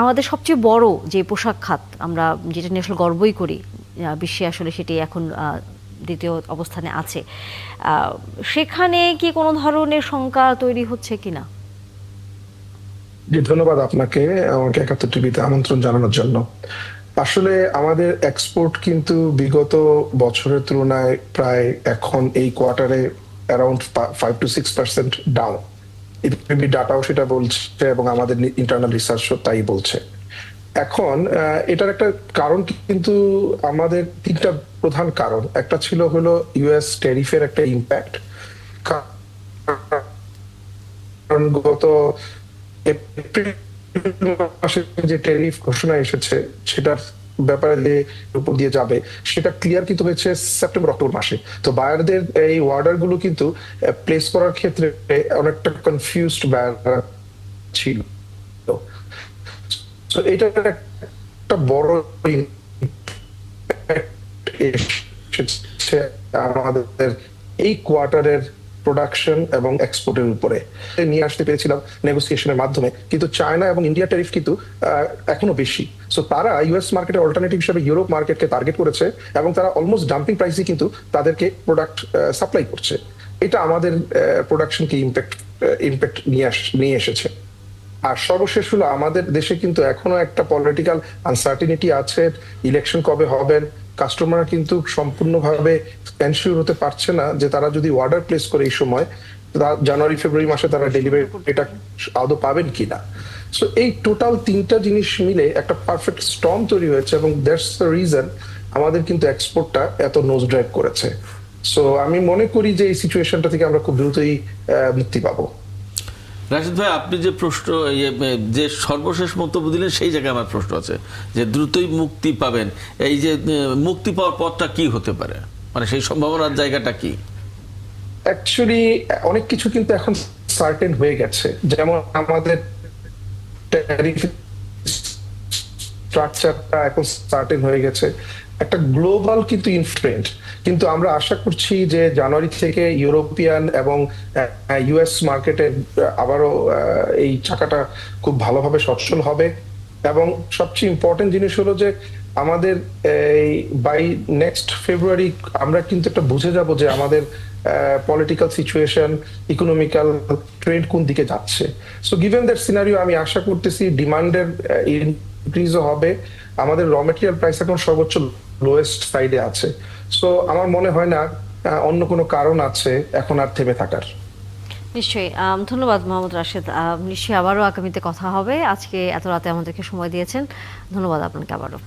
আমাদের সবচেয়ে বড় যে পোশাক খাত, আমরা যেটা নিয়ে আসলে গর্বই করি, বিশ্বে আসলে সেটি এখন দ্বিতীয় অবস্থানে আছে। সেখানে কি কোনো ধরনের শঙ্কা তৈরি হচ্ছে কিনা? জি, ধন্যবাদ আপনাকে আমাকে ৭১ টিভিতে আমন্ত্রণ জানানোর জন্য। আসলে আমাদের এক্সপোর্ট কিন্তু বিগত বছরের তুলনায় প্রায় এখন এই কোয়ার্টারে অ্যারাউন্ড 5 to 6% ডাউন। ইপিবি ডাটাও সেটা বলছে এবং আমাদের ইন্টারনাল রিসার্চও তাই বলছে। এখন এটার একটা কারণ কিন্তু আমাদের তিনটা প্রধান কারণ। একটা ছিল হলো ইউএস ট্যারিফের একটা ইম্প্যাক্ট, কারণ গত এপ্রিল মাসে যে ট্যারিফ ঘোষণা এসেছে সেটার ব্যাপারে যে উপর দিয়ে যাবে সেটা ক্লিয়ার কিন্তু হয়েছে সেপ্টেম্বর অক্টোবর মাসে। তো বায়ারদের এই অর্ডার গুলো কিন্তু প্লেস করার ক্ষেত্রে অনেকটা কনফিউজড বায়ার ছিল। তো এটার একটা বড় এসেছে আমাদের এই কোয়ার্টারের প্রোডাকশন এবং এক্সপোর্টের উপরে নিয়ে আসতে পেরেছিলাম নেগোসিয়েশনের মাধ্যমে, কিন্তু চায়না এবং ইন্ডিয়া ট্যারিফ কিন্তু এখনো বেশি। সো তারা ইউএস মার্কেটের অল্টারনেটিভ হিসেবে ইউরোপ মার্কেটকে টার্গেট করেছে এবং তারা অলমোস্ট ডাম্পিং প্রাইসে কিন্তু তাদেরকে প্রোডাক্ট সাপ্লাই করছে। এটা আমাদের প্রোডাকশনকে ইম্প্যাক্ট নিয়ে এসেছে। আর সর্বশেষ হলো আমাদের দেশে কিন্তু এখনো একটা পলিটিক্যাল আনসার্টিনিটি আছে, ইলেকশন কবে হবেন, কাস্টমার কিন্তু সম্পূর্ণভাবে এনশিওর হতে পারছে না যে তারা যদি অর্ডার প্লেস করে এই সময় জানুয়ারি ফেব্রুয়ারি মাসে তারা ডেলিভারি এটা আদৌ পাবেন কিনা। সো এই টোটাল তিনটা জিনিস মিলে একটা পারফেক্ট স্টর্ম তৈরি হয়েছে এবং দ্যাটস দ্য রিজন আমাদের কিন্তু এক্সপোর্টটা এত নোজ ড্রাইভ করেছে। সো আমি মনে করি যে এই সিচুয়েশনটা থেকে আমরা খুব দ্রুতই মুক্তি পাবো। রাশিদ ভাই, আপনি যে প্রশ্ন যে সর্বশেষ মন্তব্য দিলেন সেই জায়গায় আমার প্রশ্ন আছে যে দ্রুতই মুক্তি পাবেন, এই যে মুক্তি পাওয়ার পথটা কি হতে পারে, মানে সেই সম্ভাবনার জায়গাটা কি? অ্যাকচুয়ালি অনেক কিছু কিন্তু এখন সার্টেন হয়ে গেছে, যেমন আমাদের ট্যারিফ স্ট্রাকচারটা এখন সার্টেন হয়ে গেছে, একটা গ্লোবাল কিন্তু ইনফ্লুয়েন্স। কিন্তু আমরা আশা করছি যে জানুয়ারি থেকে ইউরোপিয়ান এবং ইউএস মার্কেটে আবারও এই চাকাটা খুব ভালোভাবে সচ্ছল হবে। এবং সবচেয়ে ইম্পর্টেন্ট জিনিস হলো যে আমাদের এই বাই নেক্সট ফেব্রুয়ারি আমরা কিন্তু একটা বুঝে যাব যে আমাদের পলিটিক্যাল সিচুয়েশন, ইকোনমিক্যাল ট্রেন্ড কোন দিকে যাচ্ছে। সো গিভেন দ্যাট সিনারিও আমি আশা করতেছি ডিমান্ডের ইনক্রিজও হবে। আমাদের র মেটেরিয়াল প্রাইস এখন সর্বোচ্চ লোয়েস্ট সাইডে আছে। সো আমার মনে হয় না অন্য কোনো কারণ আছে এখন আর থেমে থাকার। নিশ্চয়ই। ধন্যবাদ মোহাম্মদ রাশেদ। নিশ্চয়ই আবারও আগামীতে কথা হবে। আজকে এত রাতে আমাদেরকে সময় দিয়েছেন, ধন্যবাদ আপনাকে আবারও।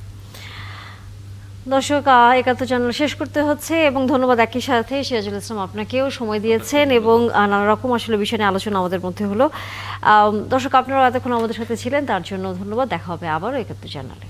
দর্শক, ৭১ চ্যানেল শেষ করতে হচ্ছে এবং ধন্যবাদ একই সাথে সিরাজুল ইসলাম, আপনাকেও সময় দিয়েছেন এবং নানা রকম আসলে বিষয় নিয়ে আলোচনা আমাদের মধ্যে হলো। দর্শক, আপনারা এতক্ষণ আমাদের সাথে ছিলেন তার জন্য ধন্যবাদ। দেখা হবে আবারও ৭১ চ্যানেলে।